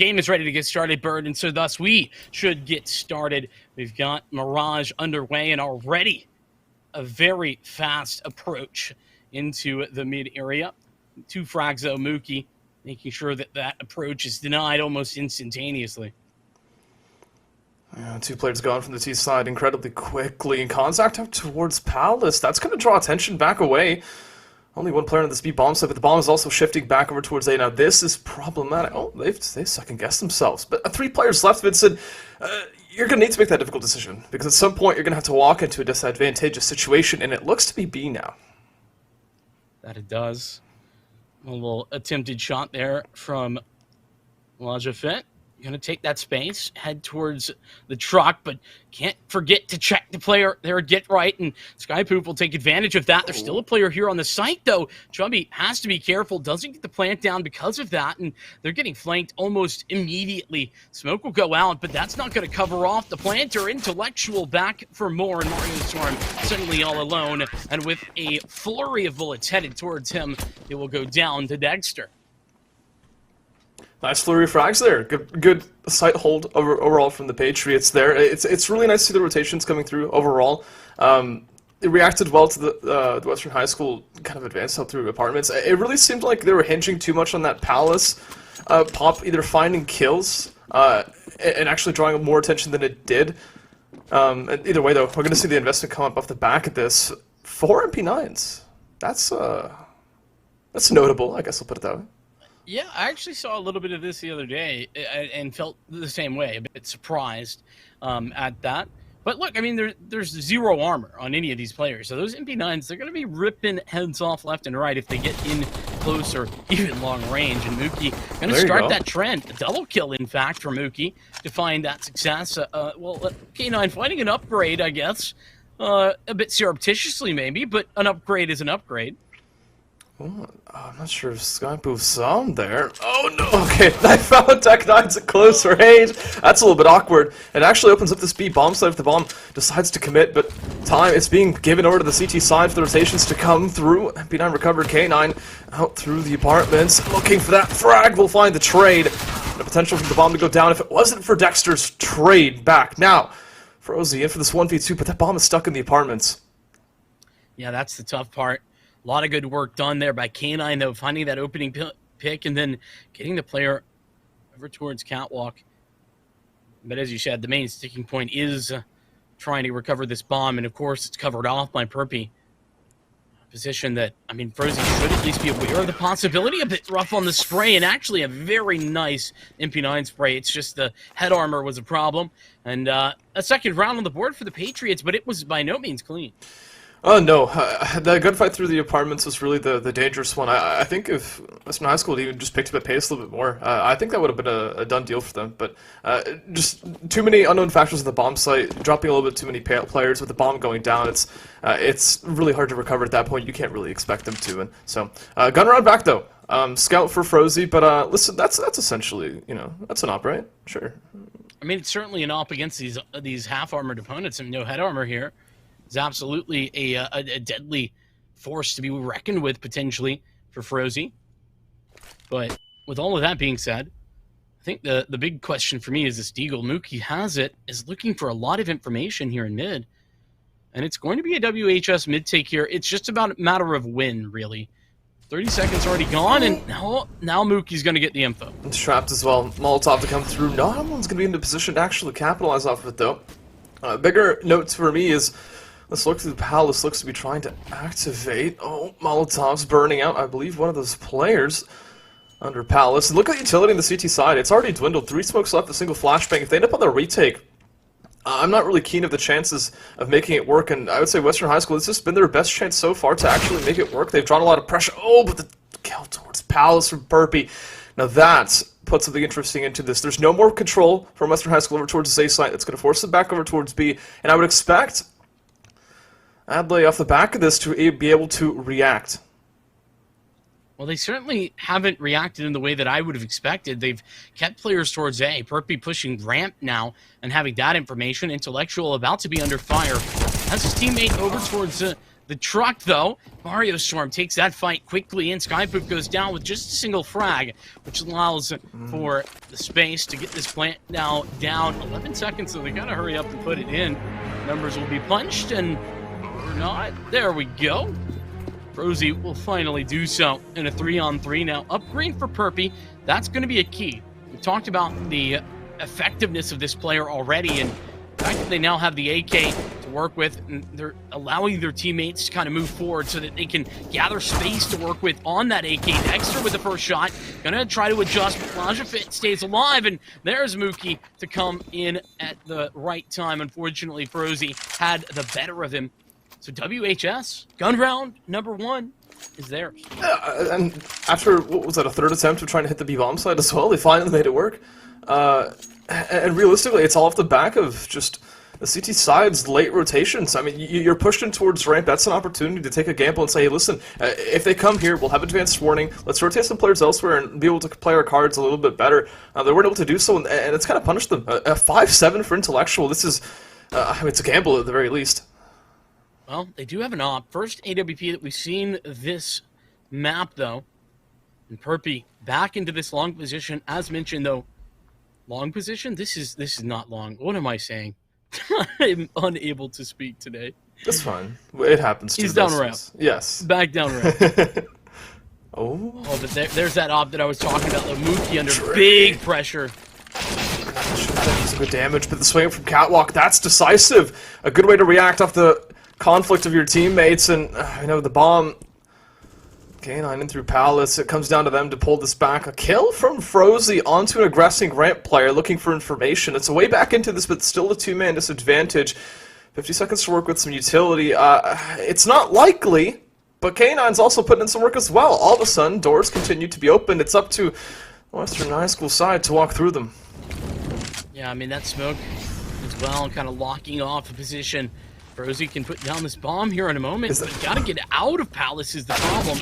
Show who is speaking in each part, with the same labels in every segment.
Speaker 1: Game is ready to get started, Bird, and so thus we should get started. We've got Mirage underway and already a very fast approach into the mid area. 2 frags though, Mookie making sure that that approach is denied almost instantaneously.
Speaker 2: Yeah, 2 players gone from the T side incredibly quickly. In contact up towards Palace. That's going to draw attention back away. Only 1 player on this B bomb side, but the bomb is also shifting back over towards A. Now this is problematic. Oh, they've second-guessed themselves. But 3 players left, Vincent. You're going to need to make that difficult decision, because at some point you're going to have to walk into a disadvantageous situation, and it looks to be B now.
Speaker 1: That it does. A little attempted shot there from Lajafet. Going to take that space, head towards the truck, but can't forget to check the player there, get right, and Skypoop will take advantage of that. There's still a player here on the site, though. Chubby has to be careful, doesn't get the plant down because of that, and they're getting flanked almost immediately. Smoke will go out, but that's not going to cover off the planter. Intellectual back for more, and Mario Storm suddenly all alone, and with a flurry of bullets headed towards him, it will go down to Dexter.
Speaker 2: Nice flurry of frags there. Good sight hold overall from the Patriots there. It's really nice to see the rotations coming through overall. It reacted well to the Western High School kind of advance out through apartments. It really seemed like they were hinging too much on that Palace pop, either finding kills and actually drawing more attention than it did. And either way, though, we're going to see the investment come up off the back of this. 4 MP9s. That's notable, I guess I'll put it that way.
Speaker 1: Yeah, I actually saw a little bit of this the other day and felt the same way, a bit surprised at that. But look, I mean, there's 0 armor on any of these players. So those MP9s, they're going to be ripping heads off left and right if they get in close or even long range. And Mookie going to start that trend. A double kill, in fact, for Mookie to find that success. Well, K9 finding an upgrade, I guess. A bit surreptitiously, maybe, but an upgrade is an upgrade.
Speaker 2: Oh, I'm not sure if Skypoop saw him there. Oh no! Okay, I found Tech 9's at closer range. That's a little bit awkward. It actually opens up this B bomb side if the bomb decides to commit, but time is being given over to the CT side for the rotations to come through. MP9 recovered, K9 out through the apartments, looking for that frag. Will find the trade. The potential for the bomb to go down if it wasn't for Dexter's trade back. Now, Frozy in for this 1v2, but that bomb is stuck in the apartments.
Speaker 1: Yeah, that's the tough part. A lot of good work done there by K9, though, finding that opening pick and then getting the player over towards Catwalk. But as you said, the main sticking point is trying to recover this bomb, and of course it's covered off by Perpy. A position that, I mean, Frozen should at least be aware of the possibility. A bit rough on the spray, and actually a very nice MP9 spray. It's just the head armor was a problem. And a second round on the board for the Patriots, but it was by no means clean.
Speaker 2: Oh, no. The gunfight through the apartments was really the dangerous one. I think if Western High School had even just picked up the pace a little bit more, I think that would have been a done deal for them. But just too many unknown factors at the bomb site, dropping a little bit too many players with the bomb going down. It's really hard to recover at that point. You can't really expect them to. And so, gun round back, though. Scout for Frozy, but listen, that's essentially, that's an op, right? Sure.
Speaker 1: I mean, it's certainly an op against these half-armored opponents, and no head armor here. Is absolutely a deadly force to be reckoned with, potentially, for Frozy. But with all of that being said, I think the big question for me is this Deagle. Mookie has it, is looking for a lot of information here in mid. And it's going to be a WHS mid take here. It's just about a matter of win, really. 30 seconds already gone, and now Mookie's going to get the info.
Speaker 2: It's trapped as well. Molotov to come through. Not everyone's going to be in the position to actually capitalize off of it, though. Bigger note for me is... Let's look through the Palace. Looks to be trying to activate. Oh, Molotov's burning out. I believe one of those players under Palace. Look at the utility on the CT side. It's already dwindled. 3 smokes left, a single flashbang. If they end up on the retake, I'm not really keen of the chances of making it work. And I would say Western High School, this has been their best chance so far to actually make it work. They've drawn a lot of pressure. Oh, but the kill towards Palace from Burpee. Now that puts something interesting into this. There's no more control from Western High School over towards the A side. That's going to force it back over towards B. And I would expect Adley off the back of this to be able to react.
Speaker 1: Well, they certainly haven't reacted in the way that I would have expected. They've kept players towards A. Perpy pushing ramp now and having that information. Intellectual about to be under fire. Has his teammate over towards the truck, though. Mario Storm takes that fight quickly, and Skypoof goes down with just a single frag, which allows for the space to get this plant now down 11 seconds, so they gotta hurry up and put it in. Numbers will be punched, and or not. There we go. Rosie will finally do so in a 3-on-3 now. Upgrade for Perpy, that's going to be a key. We talked about the effectiveness of this player already, and the fact that they now have the AK to work with, and they're allowing their teammates to kind of move forward so that they can gather space to work with on that AK. Dexter with the first shot, gonna try to adjust, but Lajafit stays alive, and there's Mookie to come in at the right time. Unfortunately, Frozy had the better of him. So WHS, gun round number 1 is theirs.
Speaker 2: And after, what was that, a third attempt of trying to hit the B-bomb side as well, they finally made it work. And realistically, it's all off the back of just the CT side's late rotations. I mean, you're pushed in towards ramp. That's an opportunity to take a gamble and say, hey, listen, if they come here, we'll have advanced warning. Let's rotate some players elsewhere and be able to play our cards a little bit better. They weren't able to do so, and it's kind of punished them. A 5-7 for Intellectual. This is, I mean, it's a gamble at the very least.
Speaker 1: Well, they do have an op. First AWP that we've seen this map, though. And Perpy back into this long position. As mentioned, though, long position? This is not long. What am I saying? I'm unable to speak today.
Speaker 2: That's fine. It happens to
Speaker 1: He's down ramp.
Speaker 2: Yes.
Speaker 1: Back down ramp.
Speaker 2: Oh,
Speaker 1: but there's that op that I was talking about. The Mookie under big pressure.
Speaker 2: That's good damage, but the swing from Catwalk, that's decisive. A good way to react off the conflict of your teammates, and you know, the bomb K9 in through Palace. It comes down to them to pull this back. A kill from Frozy onto an aggressing ramp player looking for information. It's a way back into this, but still a 2-man disadvantage. 50 seconds to work with some utility. It's not likely, but K9's also putting in some work as well. All of a sudden, doors continue to be opened. It's up to Western High School side to walk through them.
Speaker 1: Yeah, I mean, that smoke as well, kind of locking off the position. Frozy can put down this bomb here in a moment, but gotta get out of Palace is the problem.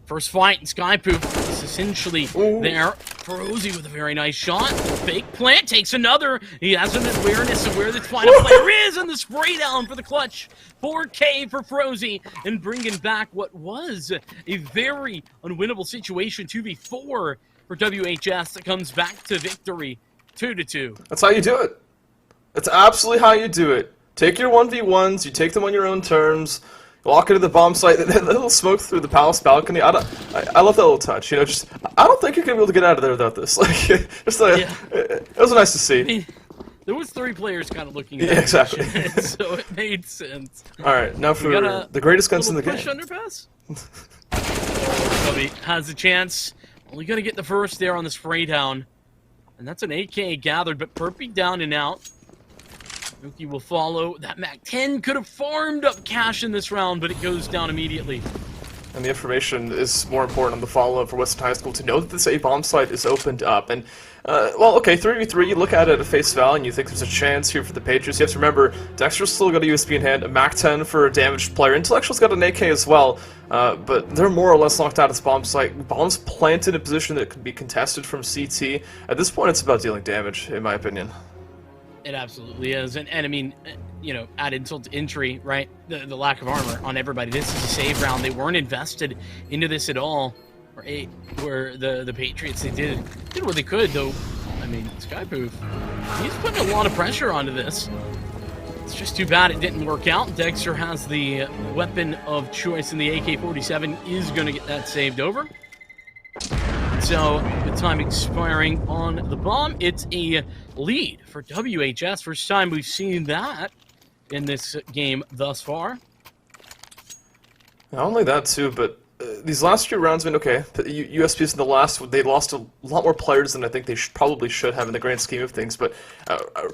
Speaker 1: First fight in Skypoof is essentially there. Frozy with a very nice shot. Fake plant takes another. He has an awareness of where the final player is, and the spray down for the clutch. 4K for Frozy, and bringing back what was a very unwinnable situation. 2v4 for WHS that comes back to victory. 2-2.
Speaker 2: That's how you do it. That's absolutely how you do it. Take your 1v1s, you take them on your own terms, walk into the bomb site, that little smoke through the Palace balcony. I love that little touch, you know, just, I don't think you're going to be able to get out of there without this. Like, just it was nice to see.
Speaker 1: I mean, there was 3 players kind of looking at
Speaker 2: it. Yeah, exactly.
Speaker 1: So it made sense.
Speaker 2: Alright, now for the greatest guns in the game.
Speaker 1: Push underpass? Toby has a chance. Only going to get the first there on the spray down. And that's an AK gathered, but Perpy down and out. Mookie will follow. That MAC-10 could have farmed up cash in this round, but it goes down immediately.
Speaker 2: And the information is more important on the follow-up for Western High School to know that this A-bomb site is opened up. And, well, okay, 3v3, you look at it at face value and you think there's a chance here for the Patriots. You have to remember, Dexter's still got a USB in hand, a MAC-10 for a damaged player. Intellectual's got an AK as well, but they're more or less locked out of this bomb site. Bomb's planted in a position that could be contested from CT. At this point, it's about dealing damage, in my opinion.
Speaker 1: It absolutely is, and I mean, you know, add insult to injury, right? The lack of armor on everybody. This is a save round. They weren't invested into this at all. Where the Patriots, they did what they could, though. I mean, Skypoof, he's putting a lot of pressure onto this. It's just too bad it didn't work out. Dexter has the weapon of choice, and the AK-47 is going to get that saved over. So, with time expiring on the bomb, it's a lead for WHS. First time we've seen that in this game thus far.
Speaker 2: Not only that, too, but these last few rounds have been okay. USP's in the last, they lost a lot more players than I think they probably should have in the grand scheme of things, but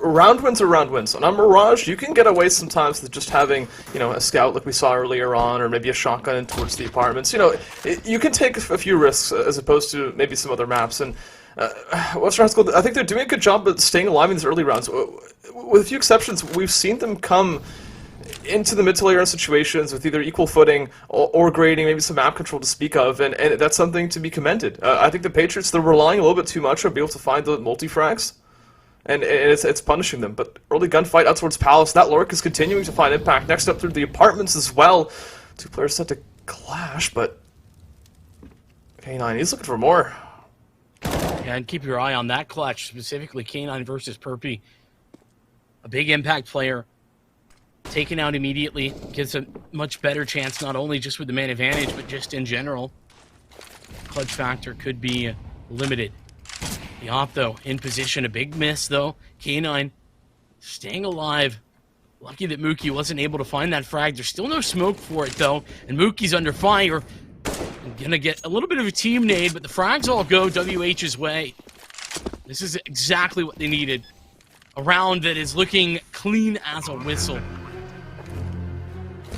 Speaker 2: round wins are round wins. And on Mirage, you can get away sometimes with just having, you know, a scout like we saw earlier on, or maybe a shotgun in towards the apartments. You know, you can take a few risks as opposed to maybe some other maps. And Western High School, I think they're doing a good job of staying alive in these early rounds. With a few exceptions, we've seen them come into the mid to later situations with either equal footing or grading, maybe some map control to speak of, and that's something to be commended. I think the Patriots, they're relying a little bit too much on being able to find the multi-frags, and it's punishing them. But early gunfight out towards Palace, that Lork is continuing to find impact. Next up through the apartments as well. Two players set to clash, but K9, he's looking for more.
Speaker 1: Yeah, and keep your eye on that clutch, specifically K9 versus Perpy. A big impact player. Taken out immediately. Gives a much better chance, not only just with the man advantage, but just in general. Clutch factor could be limited. The op, though, in position. A big miss, though. K9 staying alive. Lucky that Mookie wasn't able to find that frag. There's still no smoke for it, though. And Mookie's under fire. Gonna get a little bit of a team nade, but the frags all go WH's way. This is exactly what they needed. A round that is looking clean as a whistle.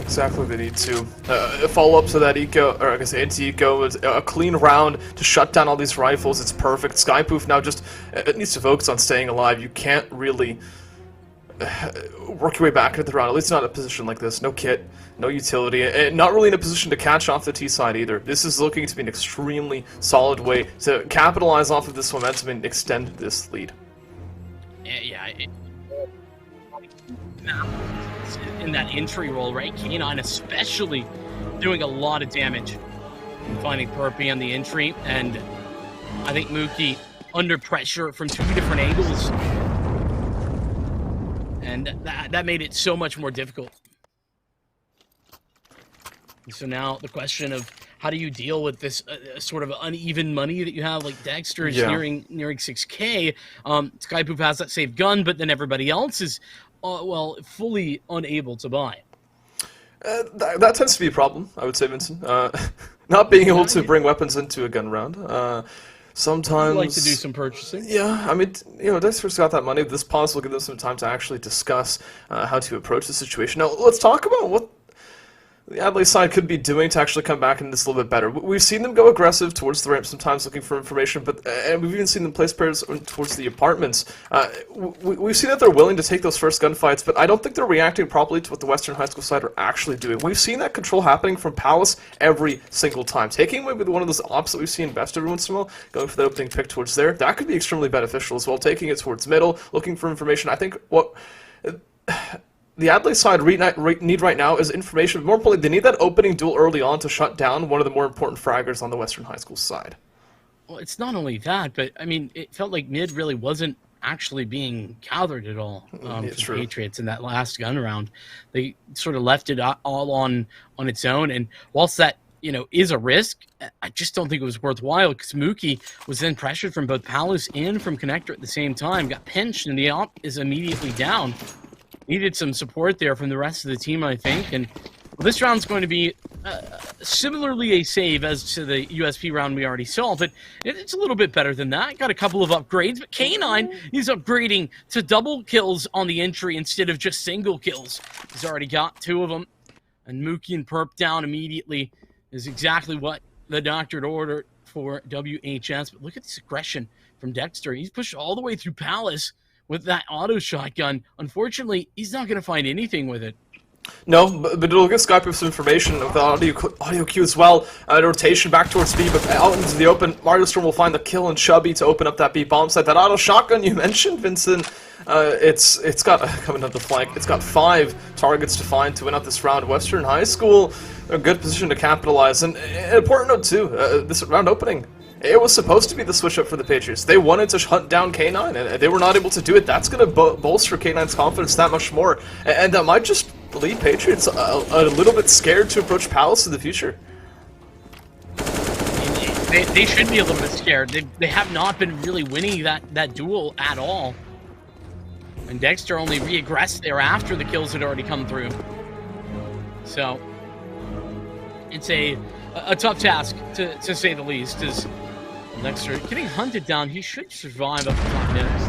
Speaker 2: Exactly what they need to. A follow-up to that eco, or I guess anti-eco, is a clean round to shut down all these rifles. It's perfect. Skypoof now just it needs to focus on staying alive. You can't really work your way back into the round, at least not in a position like this. No kit, no utility, and not really in a position to catch off the T side either. This is looking to be an extremely solid way to capitalize off of this momentum and extend this lead.
Speaker 1: Yeah, in that entry role, right? K9 especially doing a lot of damage and finding Perpy on the entry, and I think Mookie under pressure from two different angles. And that made it so much more difficult. And so now the question of how do you deal with this sort of uneven money that you have, like Dexter is nearing 6K. Skypoof has that safe gun, but then everybody else is, well, fully unable to buy.
Speaker 2: That tends to be a problem, I would say, Vincent. Not being able to bring weapons into a gun round. Sometimes
Speaker 1: I'd like to do some purchasing.
Speaker 2: Yeah, I mean, Dexter's got that money. This pause will give them some time to actually discuss how to approach the situation. Now, let's talk about what the Adelaide side could be doing to actually come back in this a little bit better. We've seen them go aggressive towards the ramp, sometimes looking for information, but and we've even seen them place players towards the apartments. We've seen that they're willing to take those first gunfights, but I don't think they're reacting properly to what the Western High School side are actually doing. We've seen that control happening from Palace every single time. Taking maybe one of those ops that we've seen best every once in a while, going for that opening pick towards there, that could be extremely beneficial as well. Taking it towards middle, looking for information. I think what the Adelaide side need right now is information, but more importantly, they need that opening duel early on to shut down one of the more important fraggers on the Western High School side.
Speaker 1: Well, it's not only that, but, I mean, it felt like mid really wasn't actually being gathered at all for the Patriots in that last gun round. They sort of left it all on its own, and whilst that, is a risk, I just don't think it was worthwhile because Mookie was then pressured from both Palace and from Connector at the same time, got pinched, and the op is immediately down. Needed some support there from the rest of the team, I think. And well, this round's going to be similarly a save as to the USP round we already saw, but it's a little bit better than that. Got a couple of upgrades, but K9 is upgrading to double kills on the entry instead of just single kills. He's already got 2 of them. And Mookie and Perp down immediately is exactly what the doctor had ordered for WHS. But look at this aggression from Dexter. He's pushed all the way through Palace with that auto shotgun. Unfortunately, he's not going to find anything with it.
Speaker 2: No, but it'll give Skype some information with the audio cue as well. Rotation back towards B, but out into the open. Mario Storm will find the kill and Chubby to open up that B bomb site. That auto shotgun you mentioned, Vincent, it's got coming up the flank. It's got 5 targets to find to win out this round. Western High School, a good position to capitalize. And an important note too, this round opening. It was supposed to be the switch up for the Patriots. They wanted to hunt down K9, and they were not able to do it. That's going to bolster K9's confidence that much more, and that might just leave Patriots a little bit scared to approach Palace in the future.
Speaker 1: They should be a little bit scared. They have not been really winning that duel at all. And Dexter only re-aggressed there after the kills had already come through. So it's a tough task, to say the least, as Dexter getting hunted down. He should survive up to 5 minutes.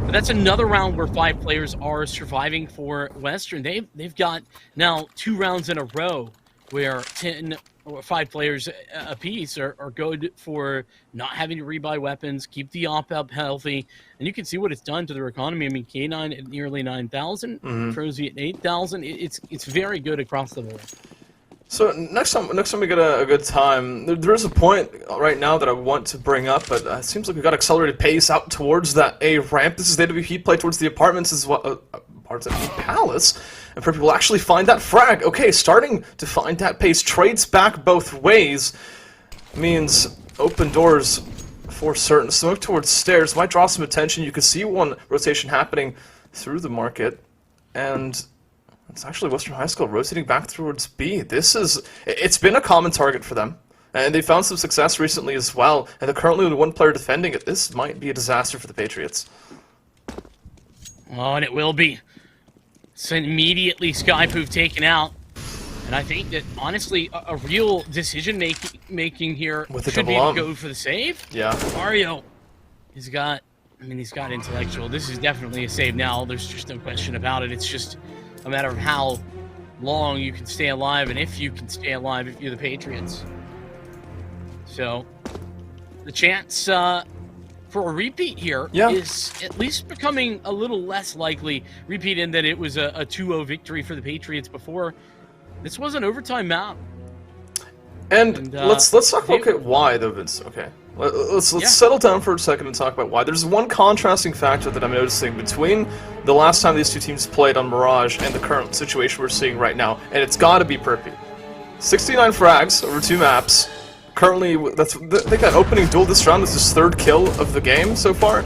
Speaker 1: But that's another round where 5 players are surviving for Western. They've got now 2 rounds in a row where 10 or 5 players apiece are good for not having to rebuy weapons, keep the op up healthy, and you can see what it's done to their economy. I mean, K9 at nearly 9,000, Trozy at 8,000. It's very good across the board.
Speaker 2: So next time we get a good time, there is a point right now that I want to bring up, but it seems like we've got accelerated pace out towards that A ramp. This is the AWP play towards the apartments as well, parts of the Palace, and Perpy will actually find that frag. Okay, starting to find that pace. Trades back both ways. Means open doors for certain. Smoke towards stairs might draw some attention. You can see one rotation happening through the market, and it's actually Western High School rotating back towards B. It's been a common target for them, and they found some success recently as well, and they're currently only one player defending it. This might be a disaster for the Patriots.
Speaker 1: Oh, and it will be. So immediately Skypoof taken out. And I think that, honestly, a real decision-making here
Speaker 2: With the
Speaker 1: should be
Speaker 2: double
Speaker 1: to
Speaker 2: arm.
Speaker 1: go for the save.
Speaker 2: Yeah.
Speaker 1: Mario, he's got intellectual. This is definitely a save now. There's just no question about it. It's just a matter of how long you can stay alive and if you can stay alive if you're the Patriots. So, the chance for a repeat here is at least becoming a little less likely. Repeat in that it was a 2-0 victory for the Patriots before. This was an overtime map.
Speaker 2: And let's talk about why though, Vince. Okay, let's settle down for a second and talk about why. There's one contrasting factor that I'm noticing between the last time these two teams played on Mirage and the current situation we're seeing right now, and it's got to be Perpy. 69 frags over 2 maps. Currently, I think that opening duel this round is his 3rd kill of the game so far.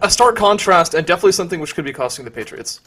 Speaker 2: A stark contrast, and definitely something which could be costing the Patriots.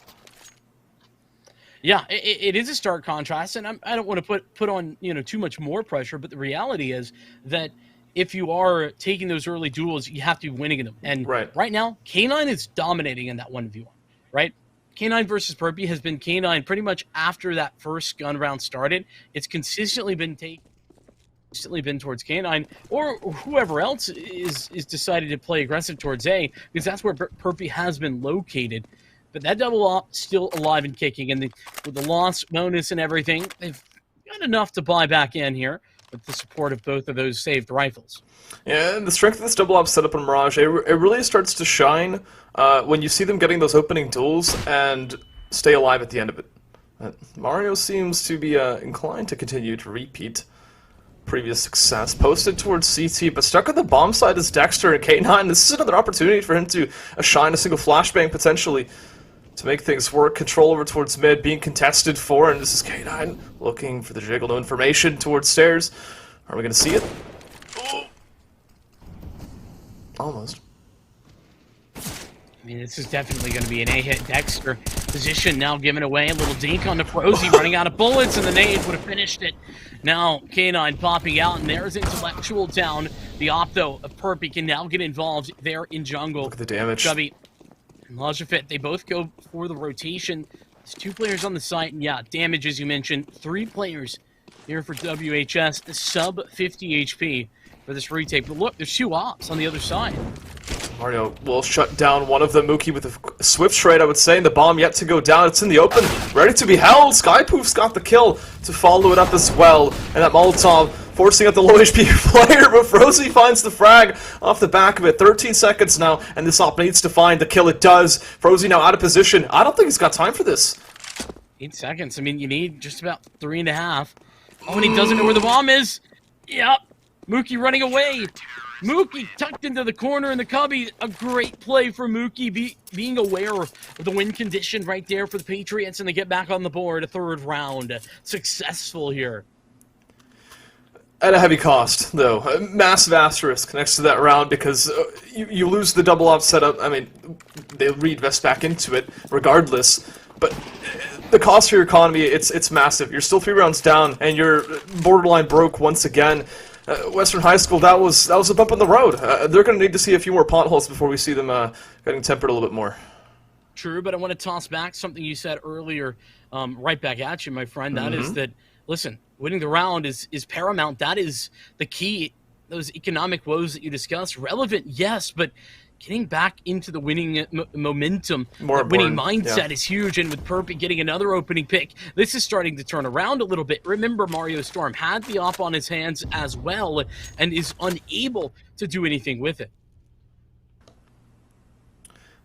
Speaker 1: Yeah, it is a stark contrast, and I don't want to put on too much more pressure, but the reality is that if you are taking those early duels, you have to be winning them. And right now, K9 is dominating in that 1v1, right? K9 versus Perpy has been K9 pretty much after that first gun round started. It's consistently been towards K9, or whoever else is decided to play aggressive towards A, because that's where Perpy has been located. But that double op still alive and kicking, and with the loss bonus and everything, they've got enough to buy back in here with the support of both of those saved rifles.
Speaker 2: Yeah, and the strength of this double op setup in Mirage, it really starts to shine when you see them getting those opening duels and stay alive at the end of it. Mario seems to be inclined to continue to repeat previous success. Posted towards CT, but stuck on the bomb side is Dexter and K9. This is another opportunity for him to shine a single flashbang potentially to make things work. Control over towards mid, being contested for, and this is K9 looking for the jiggle. No information towards stairs. Are we going to see it? Oh. Almost.
Speaker 1: I mean, this is definitely going to be an A-hit. Dexter position now given away. A little dink on the Frozy, running out of bullets, and the nade would have finished it. Now, K9 popping out, and there's Intellectual down. The Opto of Perpy can now get involved there in jungle.
Speaker 2: Look at the damage.
Speaker 1: Chubby and Lajafet, they both go for the rotation. There's 2 players on the site, and yeah, damage, as you mentioned. 3 players here for WHS. The sub 50 HP for this retake. But look, there's 2 ops on the other side.
Speaker 2: Mario will shut down one of them. Mookie with a swift trade, I would say, and the bomb yet to go down. It's in the open, ready to be held. Skypoof's got the kill to follow it up as well. And that Molotov forcing out the low HP player, but Frozy finds the frag off the back of it. 13 seconds now, and this op needs to find the kill. It does. Frozy now out of position. I don't think he's got time for this.
Speaker 1: 8 seconds. I mean, you need just about 3.5. Oh, and he doesn't know where the bomb is. Yep. Mookie running away. Mookie tucked into the corner in the cubby. A great play for Mookie, being aware of the win condition right there for the Patriots, and they get back on the board. A 3rd round. Successful here.
Speaker 2: At a heavy cost, though. A massive asterisk next to that round because you lose the double op setup. I mean, they reinvest back into it regardless, but the cost for your economy, it's massive. You're still 3 rounds down, and you're borderline broke once again. Western High School, that was a bump on the road. They're going to need to see a few more potholes before we see them getting tempered a little bit more.
Speaker 1: True, but I want to toss back something you said earlier, right back at you, my friend. That is that, listen, winning the round is paramount. That is the key. Those economic woes that you discussed, relevant, yes, but getting back into the winning momentum, the winning mindset is huge. And with Perpy getting another opening pick, this is starting to turn around a little bit. Remember, Mario Storm had the op on his hands as well and is unable to do anything with it.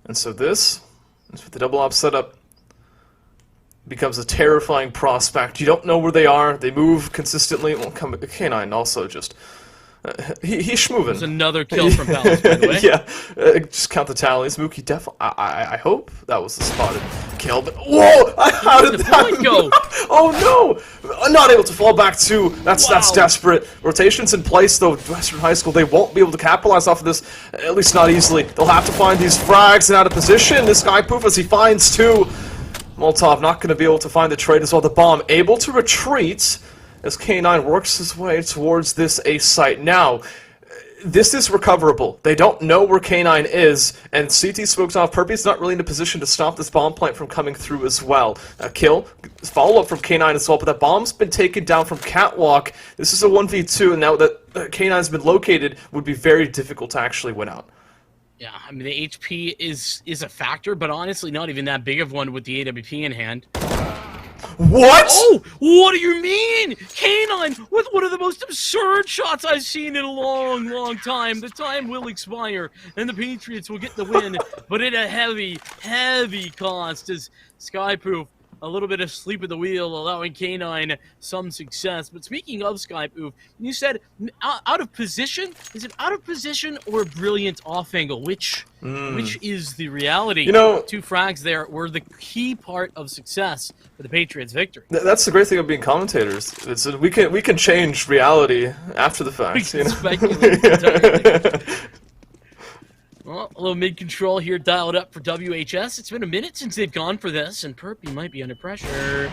Speaker 2: And so this, with the double op setup, becomes a terrifying prospect. You don't know where they are. They move consistently. Well, K9 also just He's schmoving.
Speaker 1: There's another kill from Palace, by the way.
Speaker 2: Yeah, just count the tallies. Mookie definitely. I hope that was the spotted kill. But whoa! How did that
Speaker 1: go?
Speaker 2: Oh no! Not able to fall back too. That's desperate. Rotations in place though. Western High School, they won't be able to capitalize off of this. At least not easily. They'll have to find these frags and out of position. This guy Poof as he finds two. Molotov not going to be able to find the trade as well. The bomb able to retreat as K9 works his way towards this A site. Now, this is recoverable. They don't know where K9 is, and CT smokes off. Perpy's not really in a position to stop this bomb plant from coming through as well. A kill, follow-up from K9 as well, but that bomb's been taken down from Catwalk. This is a 1v2, and now that K9's been located, would be very difficult to actually win out.
Speaker 1: Yeah, I mean, the HP is a factor, but honestly not even that big of one with the AWP in hand.
Speaker 2: What?
Speaker 1: Oh, what do you mean? K9 with one of the most absurd shots I've seen in a long, long time. The time will expire, and the Patriots will get the win, but at a heavy, heavy cost as Skyproof, a little bit of sleep at the wheel, allowing K9 some success. But speaking of Skyproof, you said out of position? Is it out of position or a brilliant off angle? Which is the reality?
Speaker 2: You know,
Speaker 1: 2 frags there were the key part of success for the Patriots' victory.
Speaker 2: That's the great thing of being commentators. It's we can change reality after the fact.
Speaker 1: We can speculate entirely. Well, a little mid-control here dialed up for WHS. It's been a minute since they've gone for this, and Perpy might be under pressure.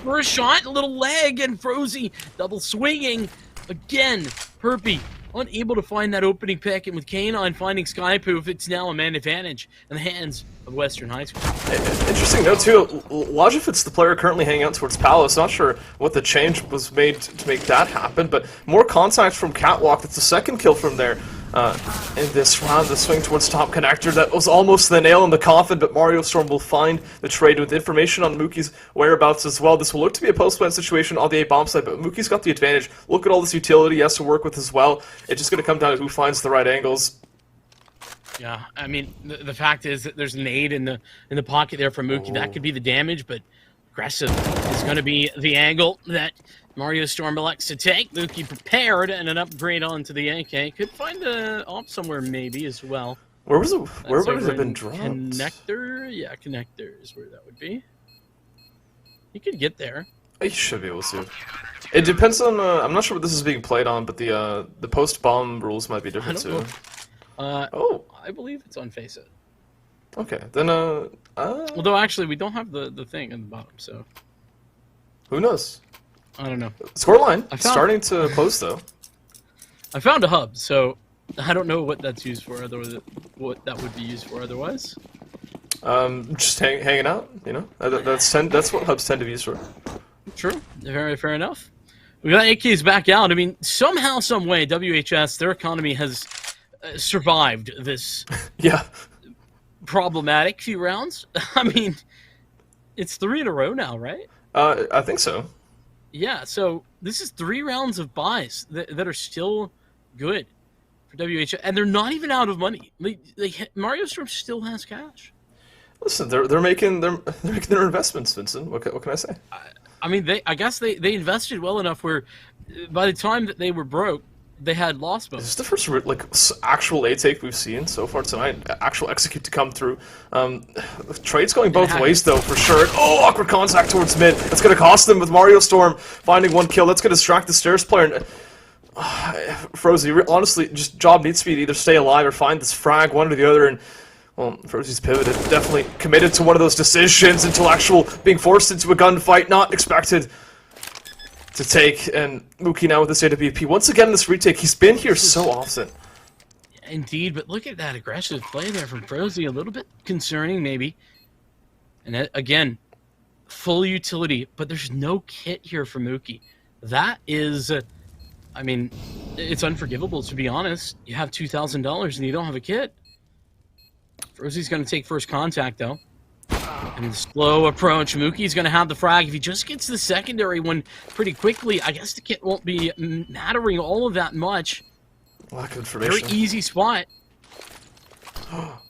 Speaker 1: First shot, a little leg, and Frozy double swinging. Again, Perpy unable to find that opening pick, and with K9 finding Skypoof, it's now a man advantage in the hands of Western High School.
Speaker 2: Interesting note too, Logifit's the player currently hanging out towards Palace. Not sure what the change was made to make that happen, but more contact from Catwalk. That's the second kill from there. In this round, the swing towards top connector, that was almost the nail in the coffin, but Mario Storm will find the trade with information on Mookie's whereabouts as well. This will look to be a post-plant situation on the A-bomb side, but Mookie's got the advantage. Look at all this utility he has to work with as well. It's just going to come down to who finds the right angles.
Speaker 1: Yeah, I mean, the fact is that there's an aid in the pocket there from Mookie. That could be the damage, but aggressive is going to be the angle that Mario Storm elects to take. Mookie prepared, and an upgrade onto the AK. Could find a op somewhere maybe as well.
Speaker 2: Where was it? Where would it have been dropped?
Speaker 1: Connector? Yeah, connector is where that would be. You could get there.
Speaker 2: You should be able to. It depends on. I'm not sure what this is being played on, but the post-bomb rules might be different too.
Speaker 1: Oh, I believe it's on Face It.
Speaker 2: Okay, then
Speaker 1: although actually we don't have the thing in the bottom, so
Speaker 2: who knows?
Speaker 1: I don't know.
Speaker 2: Scoreline starting to close though. I
Speaker 1: found a hub, so I don't know what that's used for. Otherwise, what that would be used for otherwise.
Speaker 2: Just hanging out. You know, that's what hubs tend to be used for.
Speaker 1: True. Very fair enough. We got AKs back out. I mean, somehow, some way, WHS, their economy has survived this problematic few rounds. I mean, it's 3 in a row now, right?
Speaker 2: I think so.
Speaker 1: Yeah, so this is 3 rounds of buys that are still good for WHS, and they're not even out of money. Mario Storm still has cash.
Speaker 2: Listen, they're making their investments, Vincent. What can I say?
Speaker 1: I mean, I guess they invested well enough where by the time that they were broke, they had lost mode.
Speaker 2: This is the first actual A take we've seen so far tonight. Actual execute to come through. Trade's going both ways though, for sure. Oh, awkward contact towards mid. That's going to cost them with Mario Storm finding 1 kill. That's going to distract the Stairs player. Frozy, honestly, just job needs to be to either stay alive or find this frag, one or the other. And well, Frozy's pivoted, definitely committed to one of those decisions. Intellectual being forced into a gunfight, not expected to take, and Mookie now with this AWP. Once again, this retake, he's been here so often.
Speaker 1: Indeed, but look at that aggressive play there from Frozy. A little bit concerning, maybe. And again, full utility, but there's no kit here for Mookie. That is, I mean, it's unforgivable, to be honest. You have $2,000 and you don't have a kit. Frozy's going to take first contact, though. And the slow approach. Mookie's going to have the frag. If he just gets the secondary one pretty quickly, I guess the kit won't be mattering all of that much.
Speaker 2: Lack of information.
Speaker 1: Very easy spot.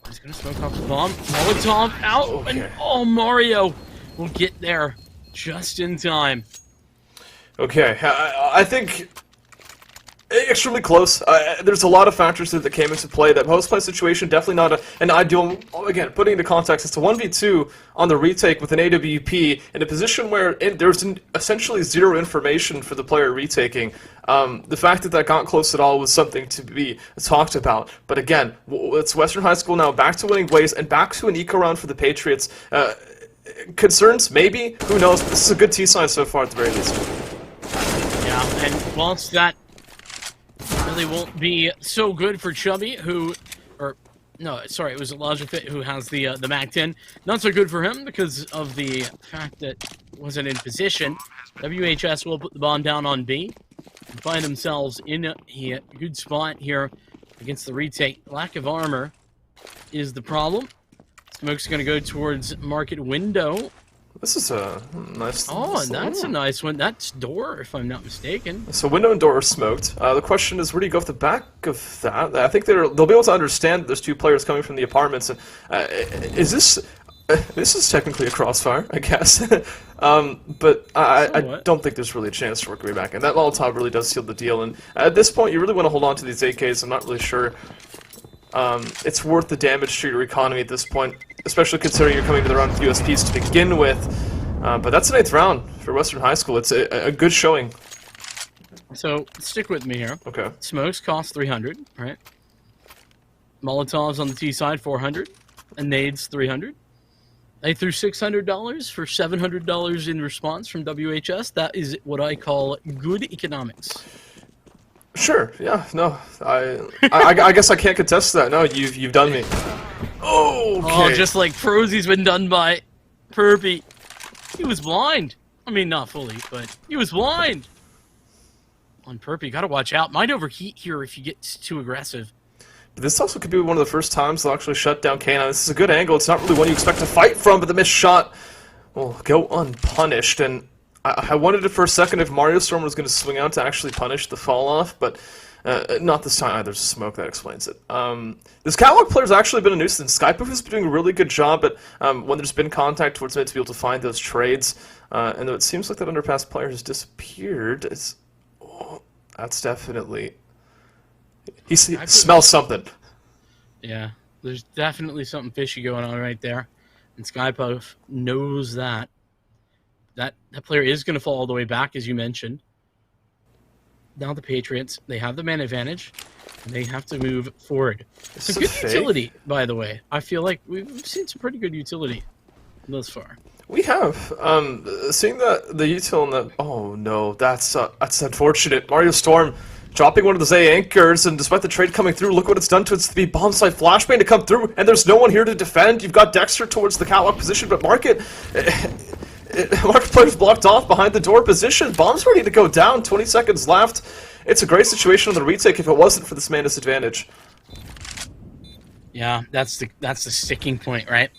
Speaker 1: He's going to smoke off the bomb. Molotov out.
Speaker 2: Okay.
Speaker 1: And Mario will get there just in time.
Speaker 2: Okay, I think extremely close. There's a lot of factors that came into play. That post-play situation, definitely not an ideal. Again, putting into context, it's a 1v2 on the retake with an AWP in a position where there's essentially zero information for the player retaking. The fact that got close at all was something to be talked about. But again, it's Western High School now back to winning ways and back to an eco round for the Patriots. Concerns? Maybe. Who knows? But this is a good T-sign so far at the very least.
Speaker 1: Yeah, and whilst that really won't be so good for Chubby, who, or no, sorry, it was Elijah Fit who has the MAC-10. Not so good for him because of the fact that he wasn't in position. WHS will put the bomb down on B and find themselves in a good spot here against the retake. Lack of armor is the problem. Smoke's going to go towards Market Window.
Speaker 2: This is a nice...
Speaker 1: Oh, and that's a nice one. That's door, if I'm not mistaken.
Speaker 2: So window and door are smoked. The question is, where do you go off the back of that? I think they'll be able to understand that there's two players coming from the apartments. And is this... This is technically a crossfire, I guess. But I don't think there's really a chance to work your way back. And that Molotov really does seal the deal. And at this point, you really want to hold on to these AKs. I'm not really sure it's worth the damage to your economy at this point, especially considering you're coming to the round with USPs to begin with. But that's the 8th round for Western High School. It's a good showing.
Speaker 1: So, stick with me here.
Speaker 2: Okay.
Speaker 1: Smokes cost 300, right? Molotovs on the T side, 400. And nades, 300. They threw $600 for $700 in response from WHS. That is what I call good economics.
Speaker 2: Sure. Yeah. No. I guess I can't contest that. No. You've done me. Oh. Okay.
Speaker 1: Oh, just like Frozy's been done by Perpy. He was blind. I mean, not fully, but he was blind. On Perpy, gotta watch out. Might overheat here if you get too aggressive.
Speaker 2: But this also could be one of the first times they'll actually shut down K9. This is a good angle. It's not really one you expect to fight from, but the missed shot will go unpunished. And I wondered for a second if Mario Storm was going to swing out to actually punish the fall-off, but not this time. There's smoke that explains it. This catwalk player's actually been a nuisance. Skypoof has been doing a really good job at when there's been contact towards mid to be able to find those trades. And though it seems like that underpass player has disappeared, that's definitely... He smells something.
Speaker 1: Yeah, there's definitely something fishy going on right there. And Skypuff knows that. That player is going to fall all the way back, as you mentioned. Now the Patriots, they have the man advantage, and they have to move forward. It's a good utility, by the way. I feel like we've seen some pretty good utility thus far.
Speaker 2: We have. Seeing the util and the... Oh, no, that's unfortunate. Mario Storm dropping one of those A anchors, and despite the trade coming through, look what it's done to its the bomb side flashbang to come through, and there's no one here to defend. You've got Dexter towards the catwalk position, but Market player's blocked off behind the door position. Bomb's ready to go down. 20 seconds left. It's a great situation on the retake if it wasn't for this man disadvantage.
Speaker 1: Yeah, that's the sticking point, right?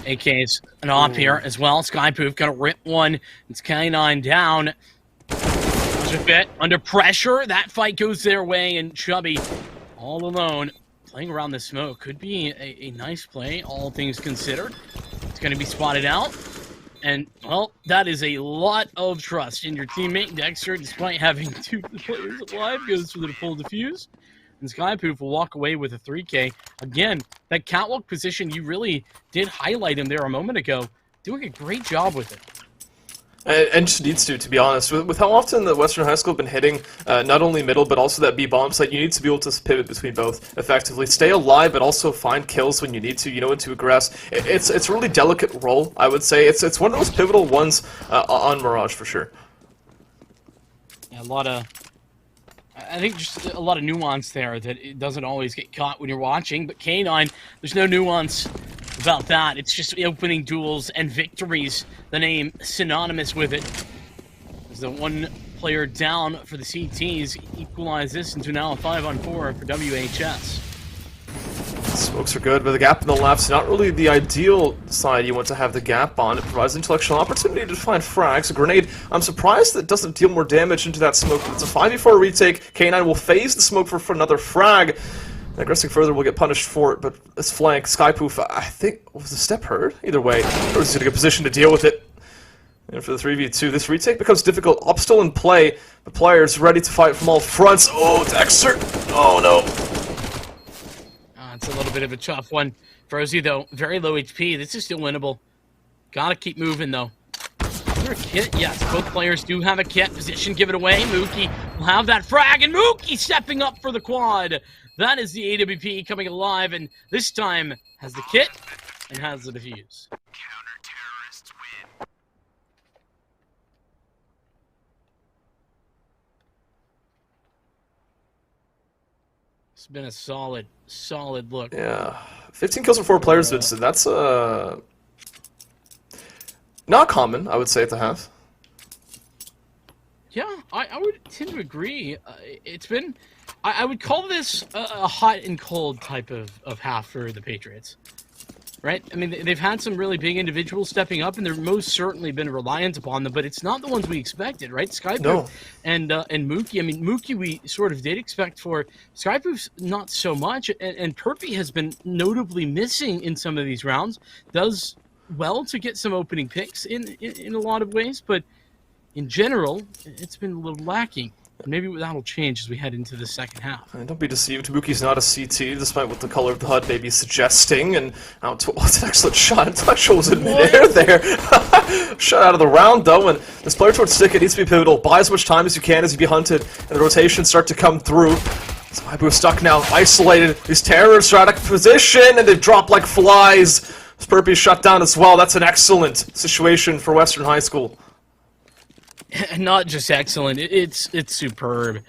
Speaker 1: AK's an op here as well. Skypoof gonna rip one. It's K9 down. A bit under pressure. That fight goes their way, and Chubby all alone playing around the smoke. Could be a nice play, all things considered. It's going to be spotted out, and well, that is a lot of trust in your teammate. Dexter, despite having 2 players alive, goes for the full defuse, and Skypoof will walk away with a 3K. Again, that catwalk position, you really did highlight him there a moment ago, doing a great job with it.
Speaker 2: And just needs to be honest. With how often the Western High School have been hitting not only middle, but also that B bomb site, you need to be able to pivot between both effectively. Stay alive, but also find kills when you need to. You know when to aggress. It's a really delicate role, I would say. It's one of those pivotal ones on Mirage, for sure.
Speaker 1: Yeah, I think just a lot of nuance there that it doesn't always get caught when you're watching, but K9, there's no nuance about that. It's just opening duels and victories, the name synonymous with it. There's the one player down for the CTs, equalize this into now a 5-on-4 for WHS.
Speaker 2: Smokes are good, but the gap in the left's not really the ideal side you want to have the gap on. It provides intellectual opportunity to find frags. A grenade, I'm surprised that it doesn't deal more damage into that smoke, but it's a 5v4 retake. K9 will phase the smoke for another frag. Aggressing further will get punished for it, but this flank, Skypoof, I think, was the step heard? Either way, it was in a good position to deal with it. And for the 3v2, this retake becomes difficult. Up still in play. The players ready to fight from all fronts. Oh, Dexter! Oh no!
Speaker 1: It's a little bit of a tough one. Frozy, though, very low HP. This is still winnable. Gotta keep moving, though. Is there a kit? Yes, both players do have a kit. Position, give it away. Mookie will have that frag, and Mookie stepping up for the quad. That is the AWP coming alive, and this time has the kit and has the defuse.
Speaker 3: Counter-terrorists win.
Speaker 1: It's been a solid look.
Speaker 2: Yeah. 15 kills for 4 players, Vincent. That's, not common, I would say, to have.
Speaker 1: Yeah, I would tend to agree. It's been... I would call this a hot and cold type of half for the Patriots. Right? I mean, they've had some really big individuals stepping up, and they've most certainly been reliant upon them, but it's not the ones we expected, right? Skyproof and Mookie. I mean, Mookie we sort of did expect for. Skyproof's not so much, and Perpy has been notably missing in some of these rounds. Does well to get some opening picks in a lot of ways, but in general, it's been a little lacking. Maybe that'll change as we head into the second half.
Speaker 2: And don't be deceived, Mookie's not a CT, despite what the color of the HUD may be suggesting. And out to it's an excellent shot. Touch was in midair there. Shot out of the round, though, and this player towards stick, it needs to be pivotal. Buy as much time as you can as you be hunted, and the rotations start to come through. Skybu stuck now, isolated. These terrorists are out of position, and they drop like flies. Spurpy's shut down as well. That's an excellent situation for Western High School.
Speaker 1: And not just excellent, it's superb.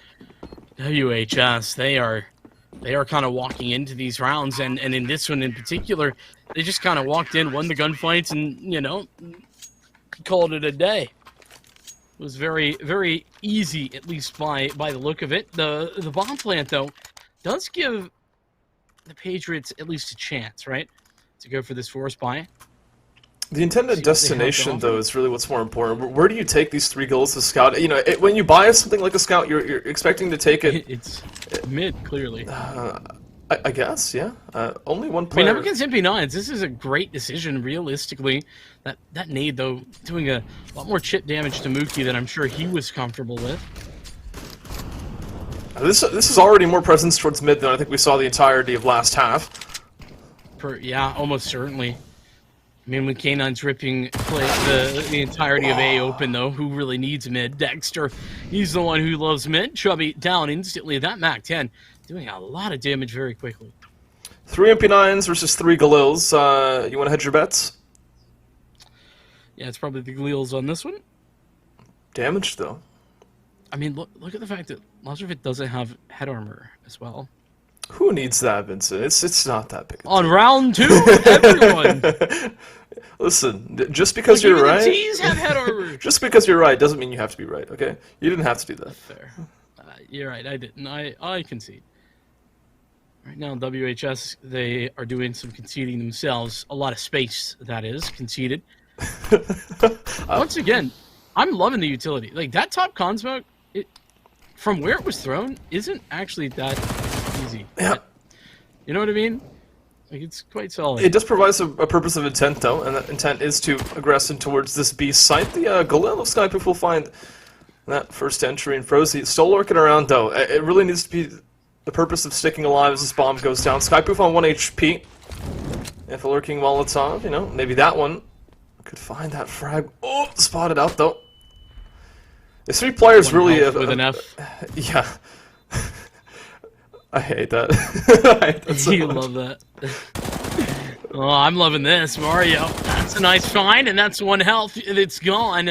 Speaker 1: WHS, they are kind of walking into these rounds, and in this one in particular, they just kind of walked in, won the gunfights, and, you know, called it a day. It was very, very easy, at least by the look of it. The bomb plant, though, does give the Patriots at least a chance, right, to go for this force buy.
Speaker 2: The intended destination, though, is really what's more important. Where do you take these 3 goals to scout? You know, when you buy something like a scout, you're expecting to take it.
Speaker 1: It's mid, clearly.
Speaker 2: I guess, yeah. Only one player.
Speaker 1: I mean, up against MP9s, this is a great decision, realistically. That nade, though, doing a lot more chip damage to Mookie than I'm sure he was comfortable with.
Speaker 2: This is already more presence towards mid than I think we saw the entirety of last half.
Speaker 1: Yeah, almost certainly. I mean, when K9's ripping the entirety of A open, though, who really needs mid? Dexter, he's the one who loves mid. Chubby down instantly. That MAC-10 doing a lot of damage very quickly.
Speaker 2: 3 MP9s versus 3 Galils. You want to hedge your bets?
Speaker 1: Yeah, it's probably the Galils on this one.
Speaker 2: Damage, though.
Speaker 1: I mean, look at the fact that Lazarevich doesn't have head armor as well.
Speaker 2: Who needs that, Vincent? It's not that big.
Speaker 1: On round 2, everyone.
Speaker 2: Listen, just because you're right.
Speaker 1: The T's have head armor.
Speaker 2: Just because you're right doesn't mean you have to be right. Okay, you didn't have to do that.
Speaker 1: Fair. You're right. I didn't. I concede. Right now, WHS, they are doing some conceding themselves. A lot of space, that is, conceded. Once again, I'm loving the utility. Like, that top con smoke, from where it was thrown, isn't actually that easy.
Speaker 2: Yeah.
Speaker 1: You know what I mean? Like, it's quite solid.
Speaker 2: It does provide a purpose of intent, though, and that intent is to aggress in towards this beast site. The Galil of Skyproof will find that first entry, and Frozy still lurking around, though. It really needs to be the purpose of sticking alive as this bomb goes down. Skyproof on 1 HP. If a lurking Molotov, you know, maybe that one could find that frag. Oh, spotted out, though. There's 3 players
Speaker 1: One
Speaker 2: really...
Speaker 1: with an F.
Speaker 2: Yeah. I hate that. I hate that so
Speaker 1: You
Speaker 2: much.
Speaker 1: love that. Oh, I'm loving this, Mario. That's a nice find, and that's 1 health. It's gone.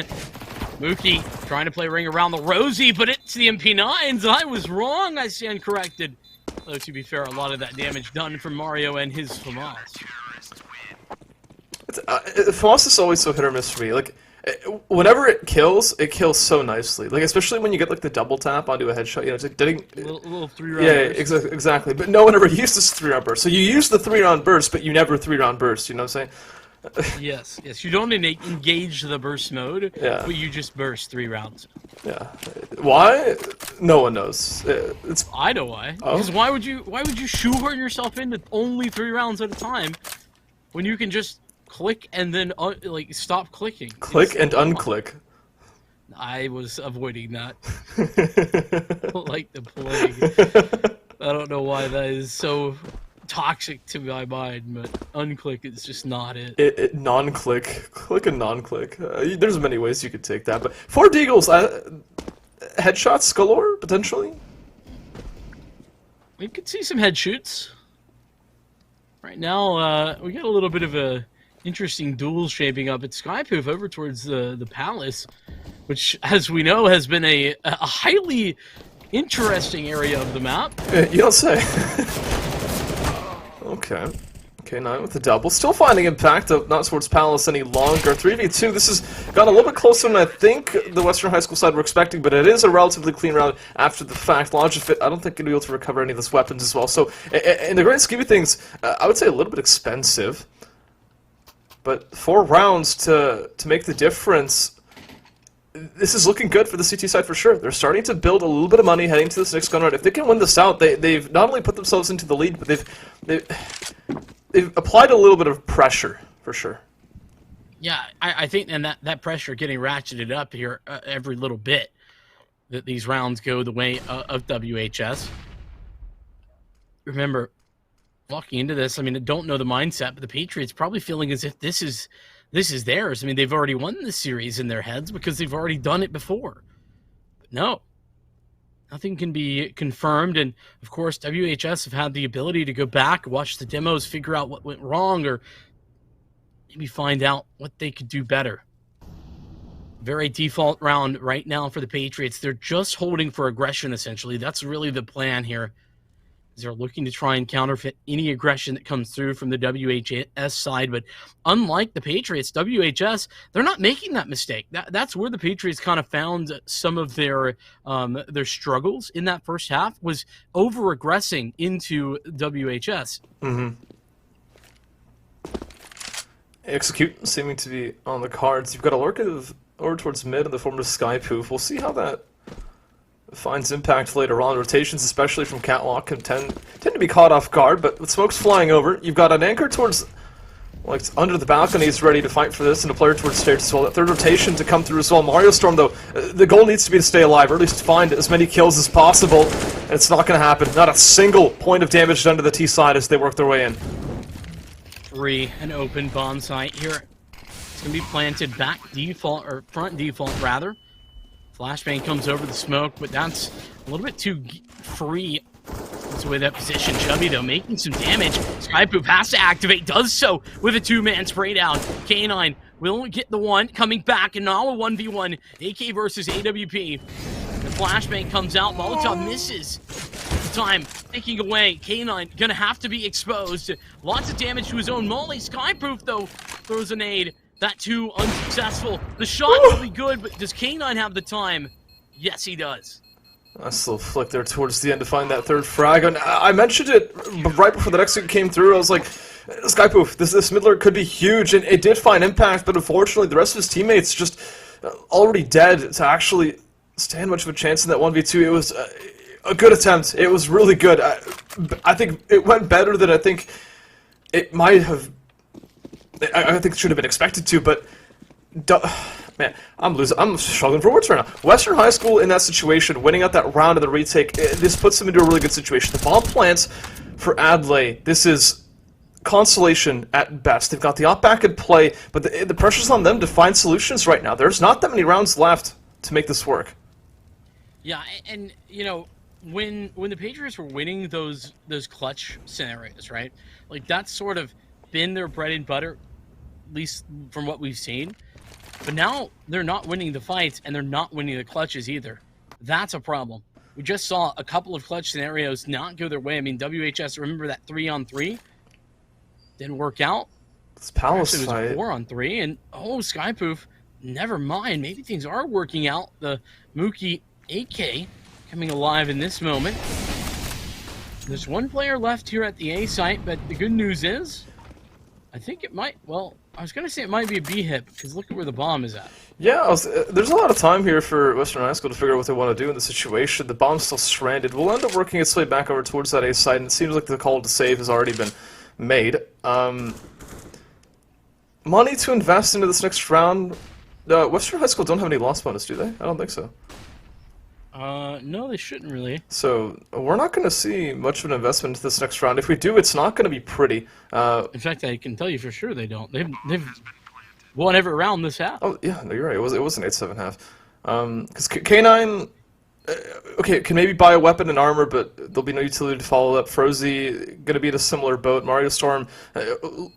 Speaker 1: Mookie trying to play ring around the Rosie, but it's the MP9s. I was wrong. I stand corrected. Though, to be fair, a lot of that damage done from Mario and his FAMAS.
Speaker 2: FAMAS is always so hit or miss for me. Like, whenever it kills so nicely. Like, especially when you get like the double tap onto a headshot. You know, it's like getting
Speaker 1: Little 3-round
Speaker 2: yeah,
Speaker 1: burst.
Speaker 2: exactly. But no one ever uses 3-round burst. So you use the 3-round burst, but you never 3-round burst. You know what I'm saying?
Speaker 1: Yes. You don't engage the burst mode,
Speaker 2: Yeah.
Speaker 1: but you just burst 3 rounds.
Speaker 2: Yeah. Why? No one knows. It's
Speaker 1: I know why.
Speaker 2: Oh?
Speaker 1: Because why would you shoehorn yourself into only 3 rounds at a time when you can just click and then like stop clicking.
Speaker 2: Click and unclick.
Speaker 1: I was avoiding that like the plague. I don't know why that is so toxic to my mind, but unclick is just not it.
Speaker 2: Non-click. Click and non-click. There's many ways you could take that, but 4 deagles, headshots galore, potentially?
Speaker 1: We could see some head shoots. Right now, we got a little bit of a interesting duel shaping up. It's Skypoof over towards the Palace, which, as we know, has been a highly interesting area of the map.
Speaker 2: You don't say. Okay. K9 with the double. Still finding impact of not towards Palace any longer. 3v2. This has gone a little bit closer than I think the Western High School side were expecting, but it is a relatively clean round after the fact. Logifit, I don't think going to be able to recover any of those weapons as well. So, in the grand scheme of things, I would say a little bit expensive. But 4 rounds to make the difference. This is looking good for the CT side for sure. They're starting to build a little bit of money heading to this next gun round. If they can win this out, they've not only put themselves into the lead, but they've applied a little bit of pressure for sure.
Speaker 1: Yeah, I think and that pressure getting ratcheted up here every little bit that these rounds go the way of WHS. Remember, walking into this, I mean, I don't know the mindset, but the Patriots probably feeling as if this is theirs. I mean, they've already won the series in their heads because they've already done it before. But no, nothing can be confirmed. And, of course, WHS have had the ability to go back, watch the demos, figure out what went wrong, or maybe find out what they could do better. Very default round right now for the Patriots. They're just holding for aggression, essentially. That's really the plan here. They're looking to try and counterfeit any aggression that comes through from the WHS side. But unlike the Patriots, WHS, they're not making that mistake. That's where the Patriots kind of found some of their struggles in that first half, was over-aggressing into WHS.
Speaker 2: Mm-hmm. Execute seeming to be on the cards. You've got a lurk over towards mid in the form of Skypoof. We'll see how that finds impact later on. Rotations, especially from Catwalk, can tend to be caught off guard, but with smokes flying over, you've got an anchor towards, like, under the balconies ready to fight for this, and a player towards stairs as well. That third rotation to come through as well. Mario Storm, though, the goal needs to be to stay alive, or at least find as many kills as possible, and it's not going to happen. Not a single point of damage done to the T side as they work their way in.
Speaker 1: 3, an open bomb site here. It's going to be planted back default, or front default, rather. Flashbang comes over the smoke, but that's a little bit too free. That's the way that position. Chubby, though, making some damage. Skypoop has to activate, does so with a 2-man spray down. K9 will get the one, coming back, and now a 1v1. AK versus AWP. The flashbang comes out, Molotov misses. Time taking away. K9 gonna have to be exposed. Lots of damage to his own molly. Skyproof, though, throws a nade. That 2 unsuccessful. The shot will be good, but does K9 have the time? Yes, he does.
Speaker 2: Nice little flick there towards the end to find that third frag. And I mentioned it right before the next one came through. I was like, Skypoof, this mid-lurk could be huge, and it did find impact, but unfortunately the rest of his teammates just already dead to actually stand much of a chance in that 1v2. It was a good attempt. It was really good. I think it went better than I think it might have. I think it should have been expected to, but man, I'm struggling for words right now. Western High School in that situation, winning out that round of the retake, this puts them into a really good situation. The bomb plants for Adley, this is consolation at best. They've got the op back in play, but the pressure's on them to find solutions right now. There's not that many rounds left to make this work.
Speaker 1: Yeah, and you know, when the Patriots were winning those clutch scenarios, right? Like, that's sort of been their bread and butter, at least from what we've seen. But now they're not winning the fights, and they're not winning the clutches either. That's a problem. We just saw a couple of clutch scenarios not go their way. I mean, WHS, remember that 3-on-3? Didn't work out.
Speaker 2: This Palace
Speaker 1: Actually,
Speaker 2: fight.
Speaker 1: it was 4-on-3, and Skypoof, never mind. Maybe things are working out. The Mookie AK coming alive in this moment. There's one player left here at the A site, but the good news is, I think it might, well, I was going to say it might be a B hit, because look at where the bomb is at.
Speaker 2: Yeah, there's a lot of time here for Western High School to figure out what they want to do in the situation. The bomb's still stranded. We'll end up working its way back over towards that A side, and it seems like the call to save has already been made. money to invest into this next round. Western High School don't have any loss bonus, do they? I don't think so.
Speaker 1: No, they shouldn't really.
Speaker 2: So we're not going to see much of an investment into this next round. If we do, it's not going to be pretty.
Speaker 1: In fact, I can tell you for sure they don't. They've won every round this half.
Speaker 2: Oh yeah, no, you're right. It was an 8-7 half. Because K9, okay, can maybe buy a weapon and armor, but there'll be no utility to follow up. Frozy going to be in a similar boat. Mario Storm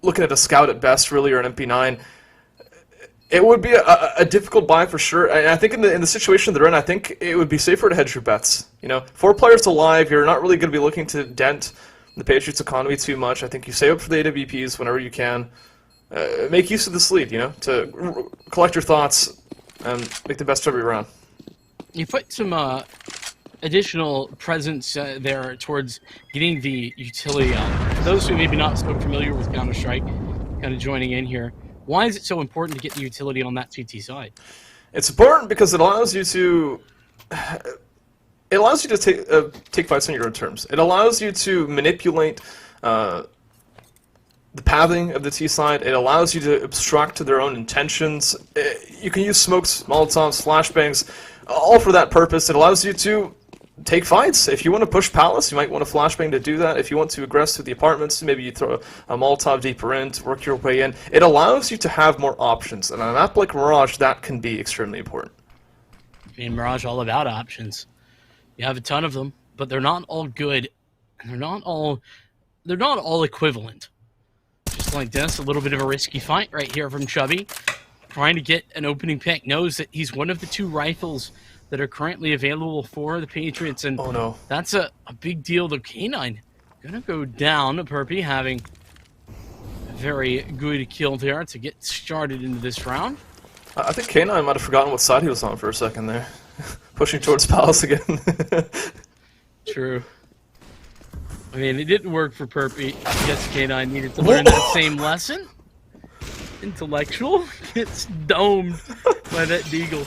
Speaker 2: looking at a scout at best, really, or an MP9. It would be a difficult buy for sure, and I think in the situation they're in, I think it would be safer to hedge your bets. You know, 4 players alive, you're not really going to be looking to dent the Patriots' economy too much. I think you save up for the AWPs whenever you can. Make use of this lead, you know, to collect your thoughts and make the best of every round.
Speaker 1: You put some additional presence there towards getting the utility out. For those who may be not so familiar with Counter-Strike, kind of joining in here, why is it so important to get the utility on that CT side?
Speaker 2: It's important because it allows you to take fights on your own terms. It allows you to manipulate the pathing of the T side. It allows you to obstruct to their own intentions. You can use smokes, molotovs, flashbangs, all for that purpose. It allows you to take fights. If you want to push Palace, you might want a flashbang to do that. If you want to aggress through the apartments, maybe you throw a Molotov deeper in to work your way in. It allows you to have more options, and on a map like Mirage, that can be extremely important.
Speaker 1: In Mirage, all about options. You have a ton of them, but they're not all good, and they're not all equivalent. Just like this, a little bit of a risky fight right here from Chubby, trying to get an opening pick. Knows that he's one of the 2 rifles that are currently available for the Patriots, and
Speaker 2: oh no,
Speaker 1: that's a big deal. The K9 gonna go down. Perpy having a very good kill there to get started into this round.
Speaker 2: I think K9 might have forgotten what side he was on for a second there. Pushing towards Palace again.
Speaker 1: True. I mean, it didn't work for Perpy. I guess K9 needed to learn that same lesson. Intellectual gets domed by that deagle.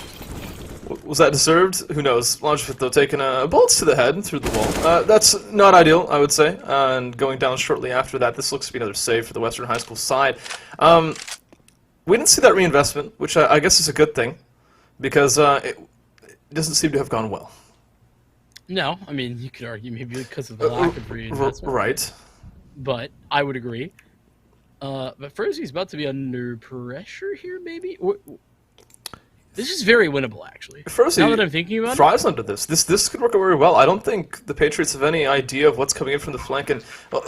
Speaker 2: Was that deserved? Who knows? Longefit, though, taking bullets to the head through the wall. That's not ideal, I would say. And going down shortly after that, this looks to be another save for the Western High School side. We didn't see that reinvestment, which I guess is a good thing, because it doesn't seem to have gone well.
Speaker 1: No, I mean, you could argue maybe because of the lack of reinvestment.
Speaker 2: Right.
Speaker 1: But I would agree. But Frozy's about to be under pressure here, maybe? This is very winnable, actually.
Speaker 2: Frozy,
Speaker 1: now that I'm thinking about
Speaker 2: thrives under this. This could work out very well. I don't think the Patriots have any idea of what's coming in from the flank, and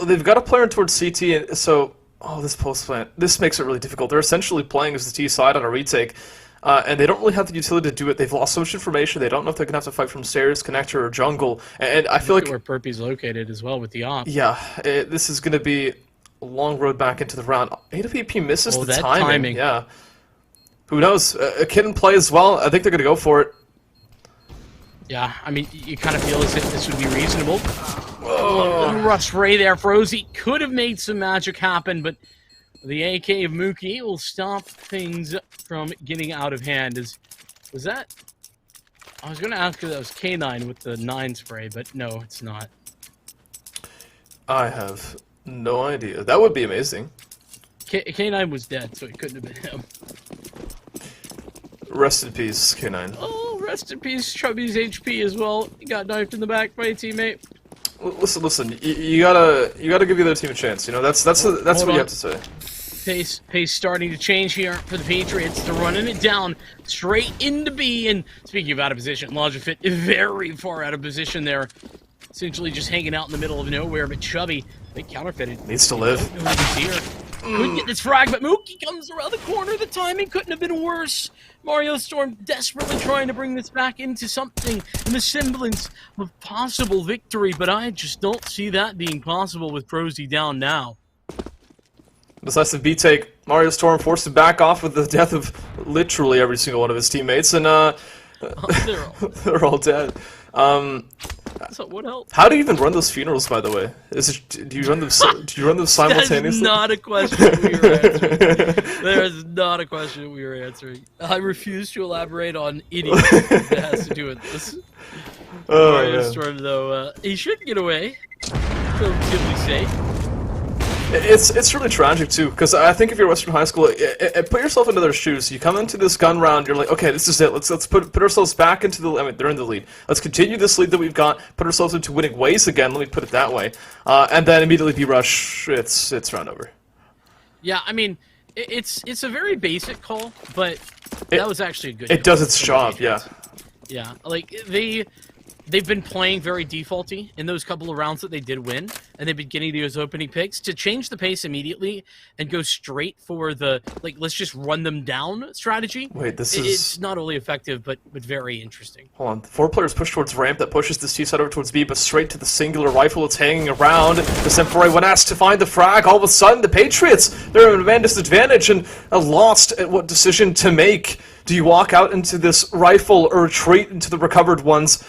Speaker 2: they've got a player towards CT, and so this post plant, this makes it really difficult. They're essentially playing as the T side on a retake, and they don't really have the utility to do it. They've lost so much information. They don't know if they're gonna have to fight from stairs, connector, or jungle, and I feel like
Speaker 1: where Perpy's located as well with the op.
Speaker 2: Yeah, this is gonna be a long road back into the round. AWP misses the timing. Yeah. Who knows? A kid in play as well. I think they're going to go for it.
Speaker 1: Yeah, I mean, you kind of feel as if this would be reasonable. Whoa. Rush Ray there. Frozy could have made some magic happen, but the AK of Mookie will stop things from getting out of hand. Was that? I was going to ask if that was K9 with the 9 spray, but no, it's not.
Speaker 2: I have no idea. That would be amazing.
Speaker 1: K9 was dead, so it couldn't have been him.
Speaker 2: Rest in peace, K9.
Speaker 1: Oh, rest in peace, Chubby's HP as well. He got knifed in the back by a teammate.
Speaker 2: Listen. You gotta give the other team a chance. You know that's what you have to say.
Speaker 1: Pace starting to change here for the Patriots. They're running it down straight into B. And speaking of out of position, Longefit very far out of position there. Essentially just hanging out in the middle of nowhere. But Chubby, they counterfeited.
Speaker 2: Needs to live.
Speaker 1: Here. Couldn't get this frag, but Mookie comes around the corner. The timing couldn't have been worse. Mario Storm desperately trying to bring this back into something in the semblance of possible victory, but I just don't see that being possible with Frozy down now.
Speaker 2: Decisive B take. Mario Storm forced to back off with the death of literally every single one of his teammates, and they're all dead.
Speaker 1: So what else?
Speaker 2: How do you even run those funerals, by the way? Do you run them simultaneously?
Speaker 1: That is not a question we were answering. There is not a question we were answering. I refuse to elaborate on anything that has to do with this. Mario Storm, though, he should get away. Relatively safe.
Speaker 2: It's really tragic too, because I think if you're Western High School, put yourself into their shoes. You come into this gun round, you're like, okay, this is it. Let's put ourselves back into the. I mean, they're in the lead. Let's continue this lead that we've got. Put ourselves into winning ways again. Let me put it that way. And then immediately B-rush. It's round over.
Speaker 1: Yeah, I mean, it's a very basic call, but that was actually a good.
Speaker 2: It does its job. Yeah.
Speaker 1: Yeah, like they've been playing very defaulty in those couple of rounds that they did win, and they've been getting those opening picks to change the pace immediately and go straight for the, like, let's just run them down strategy.
Speaker 2: Wait,
Speaker 1: It's not only effective, but very interesting.
Speaker 2: Hold on. 4 players push towards ramp. That pushes this T side over towards B, but straight to the singular rifle. It's hanging around. The Semperoy one asked to find the frag. All of a sudden, the Patriots, they're at a man disadvantage and lost at what decision to make. Do you walk out into this rifle or retreat into the recovered ones?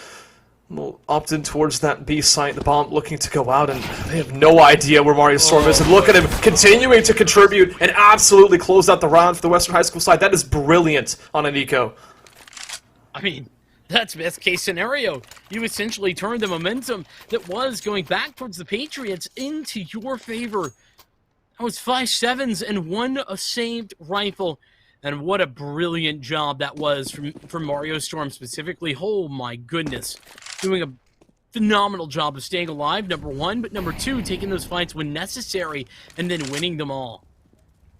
Speaker 2: We'll opt in towards that B site, the bomb looking to go out, and they have no idea where Mario Storm is. And look at him continuing to contribute and absolutely close out the round for the Western High School side. That is brilliant on an eco.
Speaker 1: I mean, that's best case scenario. You essentially turned the momentum that was going back towards the Patriots into your favor. That was 5 sevens and 1 saved rifle. And what a brilliant job that was from Mario Storm specifically. Oh my goodness. Doing a phenomenal job of staying alive, number 1, but number 2, taking those fights when necessary and then winning them all.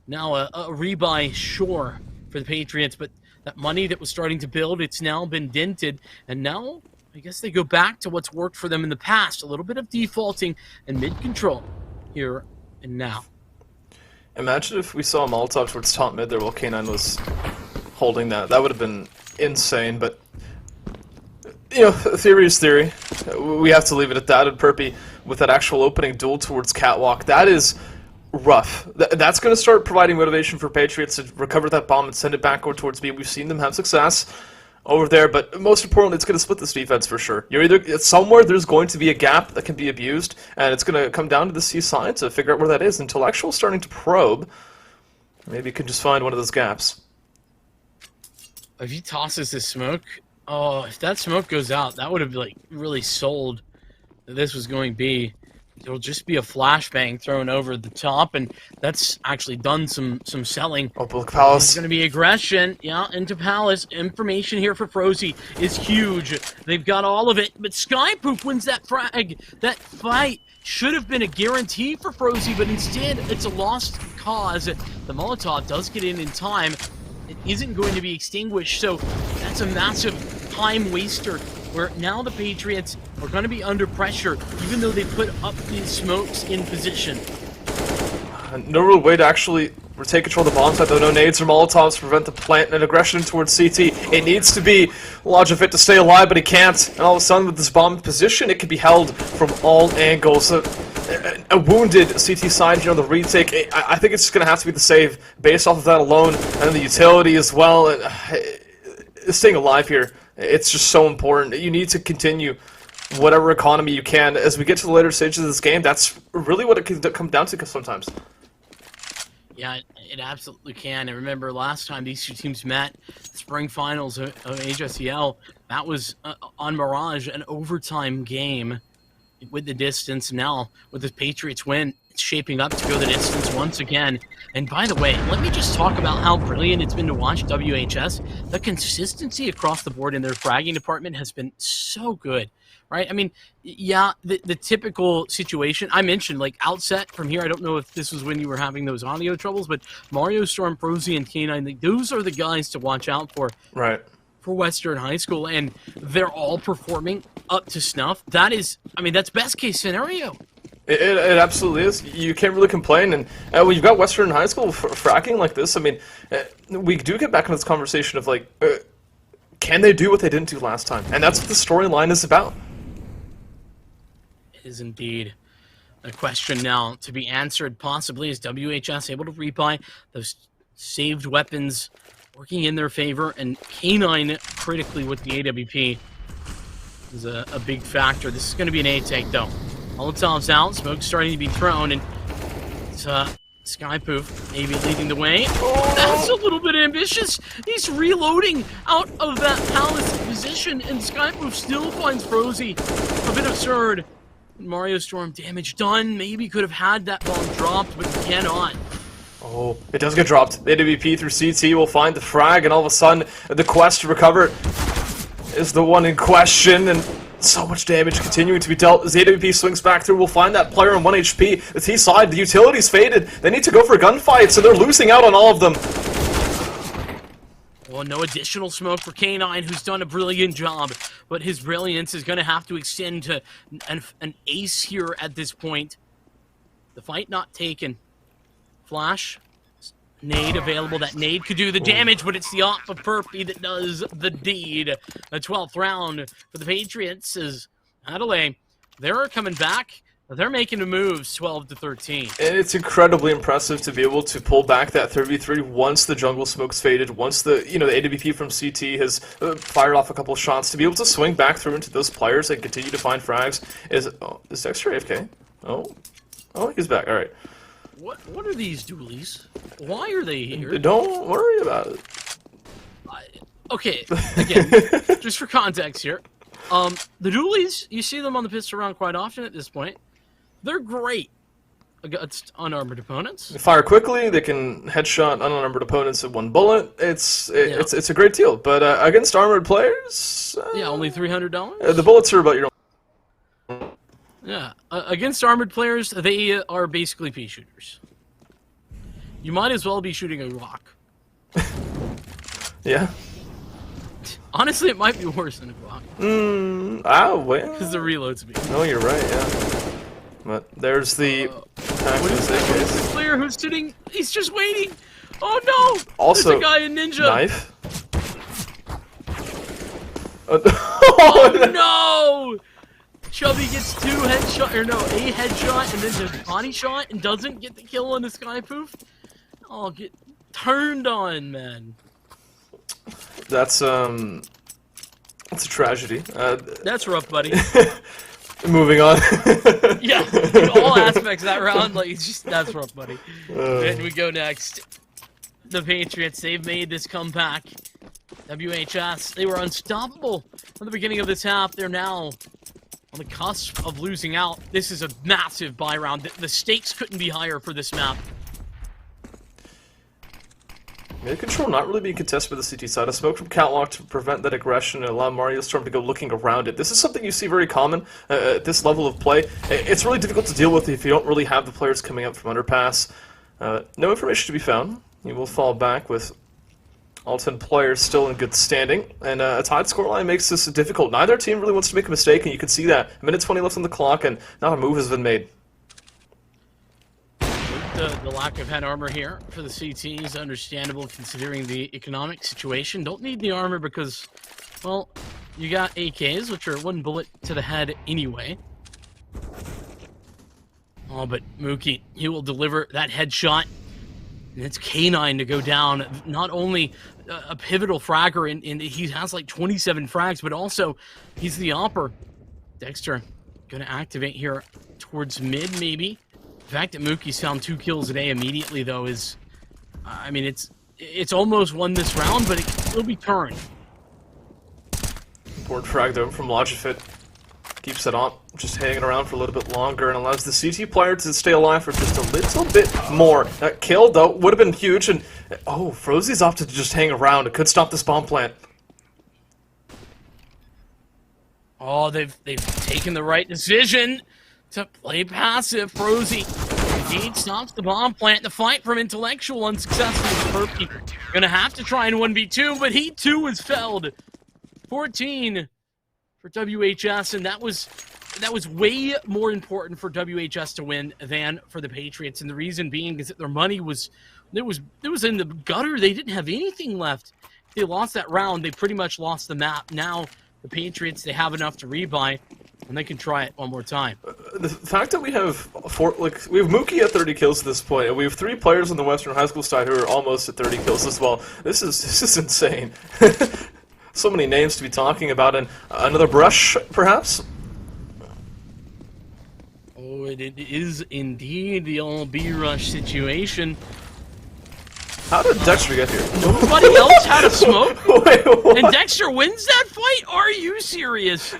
Speaker 1: Now a rebuy, sure, for the Patriots, but that money that was starting to build, it's now been dented. And now, I guess they go back to what's worked for them in the past. A little bit of defaulting and mid-control here and now.
Speaker 2: Imagine if we saw a Molotov towards top mid there while K9 was holding that. That would have been insane, but, you know, theory is theory. We have to leave it at that. And Perpy, with that actual opening duel towards Catwalk, that is rough. That's going to start providing motivation for Patriots to recover that bomb and send it back over towards B. We've seen them have success over there, but most importantly, it's going to split this defense for sure. You're either somewhere there's going to be a gap that can be abused, and it's going to come down to the C side to figure out where that is. Intellectual's starting to probe. Maybe you can just find one of those gaps.
Speaker 1: If he tosses this smoke, oh, if that smoke goes out, that would have like really sold that this was going to be. It'll just be a flashbang thrown over the top, and that's actually done some selling.
Speaker 2: Oh, look, Palace.
Speaker 1: There's going to be aggression, yeah, into Palace. Information here for Frozy is huge. They've got all of it, but Skypoop wins that frag. That fight should have been a guarantee for Frozy, but instead it's a lost cause. The Molotov does get in time. It isn't going to be extinguished, so that's a massive time waster, where now the Patriots are going to be under pressure, even though they put up these smokes in position.
Speaker 2: No real way to actually take control of the bomb site, though. No nades or Molotovs to prevent the plant and aggression towards CT. It needs to be Logifit to stay alive, but he can't. And all of a sudden, with this bomb in position, it can be held from all angles. So, a wounded CT side here on the retake. I think it's just going to have to be the save based off of that alone, and the utility as well. And staying alive here, it's just so important. You need to continue whatever economy you can. As we get to the later stages of this game, that's really what it can come down to sometimes.
Speaker 1: Yeah, it absolutely can. And remember, last time these two teams met, spring finals of HSEL, that was on Mirage, an overtime game with the distance. Now, with the Patriots win, it's shaping up to go the distance once again. And by the way, let me just talk about how brilliant it's been to watch WHS. The consistency across the board in their fragging department has been so good. Right? I mean, yeah, the typical situation, I mentioned, like, outset from here, I don't know if this was when you were having those audio troubles, but Mario Storm, Frozy, and K9, like, those are the guys to watch out for.
Speaker 2: Right.
Speaker 1: For Western High School, and they're all performing up to snuff. That is, I mean, that's best case scenario.
Speaker 2: It absolutely is. You can't really complain. And when you've got Western High School fracking like this, I mean, we do get back into this conversation of, like, can they do what they didn't do last time? And that's what the storyline is about.
Speaker 1: Is indeed a question now to be answered. Possibly is WHS able to rebuy those saved weapons working in their favor, and K9 critically with the AWP is a big factor. This is going to be an A take though. Molotov's out, smoke's starting to be thrown, and it's Skypoof maybe leading the way. Oh, that's a little bit ambitious. He's reloading out of that Palace position, and Skypoof still finds Frozy. A bit absurd. Mario Storm damage done. Maybe could have had that bomb dropped, but cannot.
Speaker 2: Oh, it does get dropped. The AWP through CT will find the frag, and all of a sudden, the quest to recover is the one in question, and so much damage continuing to be dealt as the AWP swings back through. We'll find that player on 1 HP. The T side, the utility's faded. They need to go for gunfights, so they're losing out on all of them.
Speaker 1: Well, no additional smoke for K9, who's done a brilliant job, but his brilliance is going to have to extend to an ace here at this point. The fight not taken. Flash. Nade available. That nade could do the damage, but it's the op of Purpy that does the deed. A 12th round for the Patriots is Adelaide. They're coming back. They're making the moves 12 to 13.
Speaker 2: And it's incredibly impressive to be able to pull back that 3v3 once the jungle smoke's faded, once the the AWP from CT has fired off a couple shots, to be able to swing back through into those players and continue to find frags. Is Dexter AFK? Oh, he's back. All right.
Speaker 1: What are these dualies? Why are they here?
Speaker 2: Don't worry about it.
Speaker 1: Okay, again, just for context here, the dualies, you see them on the pistol round quite often at this point. They're great against unarmored opponents.
Speaker 2: They fire quickly. They can headshot unarmored opponents in one bullet. It's a great deal. But against armored players,
Speaker 1: yeah, only $300.
Speaker 2: The bullets are about your own.
Speaker 1: Yeah, against armored players, they are basically pea shooters. You might as well be shooting a rock.
Speaker 2: Yeah.
Speaker 1: Honestly, it might be worse than a rock.
Speaker 2: Well.
Speaker 1: Because the reload speed.
Speaker 2: No, you're right, yeah. But there's the...
Speaker 1: What is this player who's sitting... He's just waiting! Oh no!
Speaker 2: Also,
Speaker 1: there's a guy in Ninja!
Speaker 2: Knife?
Speaker 1: Oh no! Chubby gets a headshot and then just body shot and doesn't get the kill on the sky poof. Oh, get turned on, man.
Speaker 2: That's a tragedy.
Speaker 1: That's rough, buddy.
Speaker 2: Moving on.
Speaker 1: Yeah, in all aspects of that round, like, it's just, that's rough, buddy. And we go next. The Patriots, they've made this comeback. WHS, they were unstoppable from the beginning of this half. They're now on the cusp of losing out. This is a massive buy round. The stakes couldn't be higher for this map.
Speaker 2: Mid control not really being contested by the CT side. A smoke from Catwalk to prevent that aggression and allow Mario Storm to go looking around it. This is something you see very common at this level of play. It's really difficult to deal with if you don't really have the players coming up from underpass. No information to be found. You will fall back with all 10 players still in good standing, and a tied scoreline makes this difficult. Neither team really wants to make a mistake, and you can see that. A minute 20 left on the clock, and not a move has been made.
Speaker 1: The lack of head armor here for the CT is understandable considering the economic situation. Don't need the armor because, well, you got AKs, which are one bullet to the head anyway. Oh, but Mookie, he will deliver that headshot. And it's K9 to go down. Not only a pivotal fragger, and he has like 27 frags, but also he's the opper. Dexter going to activate here towards mid, maybe. The fact that Mookie's found 2 kills a day immediately, though, is... I mean, it's almost won this round, but it will be turned.
Speaker 2: Important frag, though, from Logifit. Keeps it on, just hanging around for a little bit longer, and allows the CT player to stay alive for just a little bit more. That kill, though, would have been huge, and... Oh, Frozie's opted to just hang around. It could stop this bomb plant.
Speaker 1: Oh, they've taken the right decision to play passive. Frozy indeed stops the bomb plant. The fight from Intellectual unsuccessful. Perky gonna have to try and 1v2, but he too is felled. 14 for WHS, and that was way more important for WHS to win than for the Patriots. And the reason being is that their money was it was in the gutter. They didn't have anything left. If they lost that round, they pretty much lost the map. Now the Patriots, they have enough to rebuy, and they can try it one more time.
Speaker 2: The fact that we have we have Mookie at 30 kills at this point, and we have 3 players on the Western High School side who are almost at 30 kills as well. This is insane. So many names to be talking about, and another brush, perhaps?
Speaker 1: Oh, it is indeed the old B-rush situation.
Speaker 2: How did Dexter get here?
Speaker 1: Nobody else had a smoke?
Speaker 2: Wait, what?
Speaker 1: And Dexter wins that fight? Are you serious?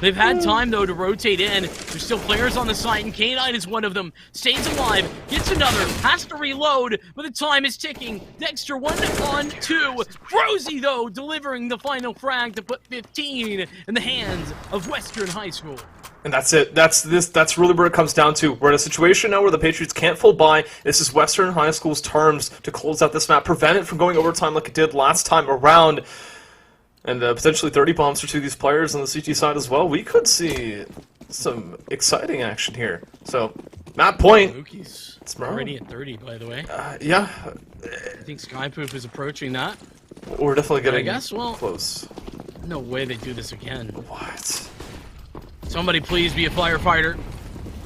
Speaker 1: They've had time, though, to rotate in. There's still players on the site, and K9 is one of them. Stays alive, gets another, has to reload, but the time is ticking. Dexter 1-on-2. Frozy, though, delivering the final frag to put 15 in the hands of Western High School.
Speaker 2: And that's it. That's really where it comes down to. We're in a situation now where the Patriots can't full buy. This is Western High School's terms to close out this map, prevent it from going overtime like it did last time around. And potentially 30 bombs for two of these players on the CT side as well. We could see some exciting action here. So, map point.
Speaker 1: Mookie's already at 30, by the way.
Speaker 2: Yeah.
Speaker 1: I think Skypoop is approaching that.
Speaker 2: We're definitely getting
Speaker 1: close. No way they do this again.
Speaker 2: What?
Speaker 1: Somebody please be a firefighter.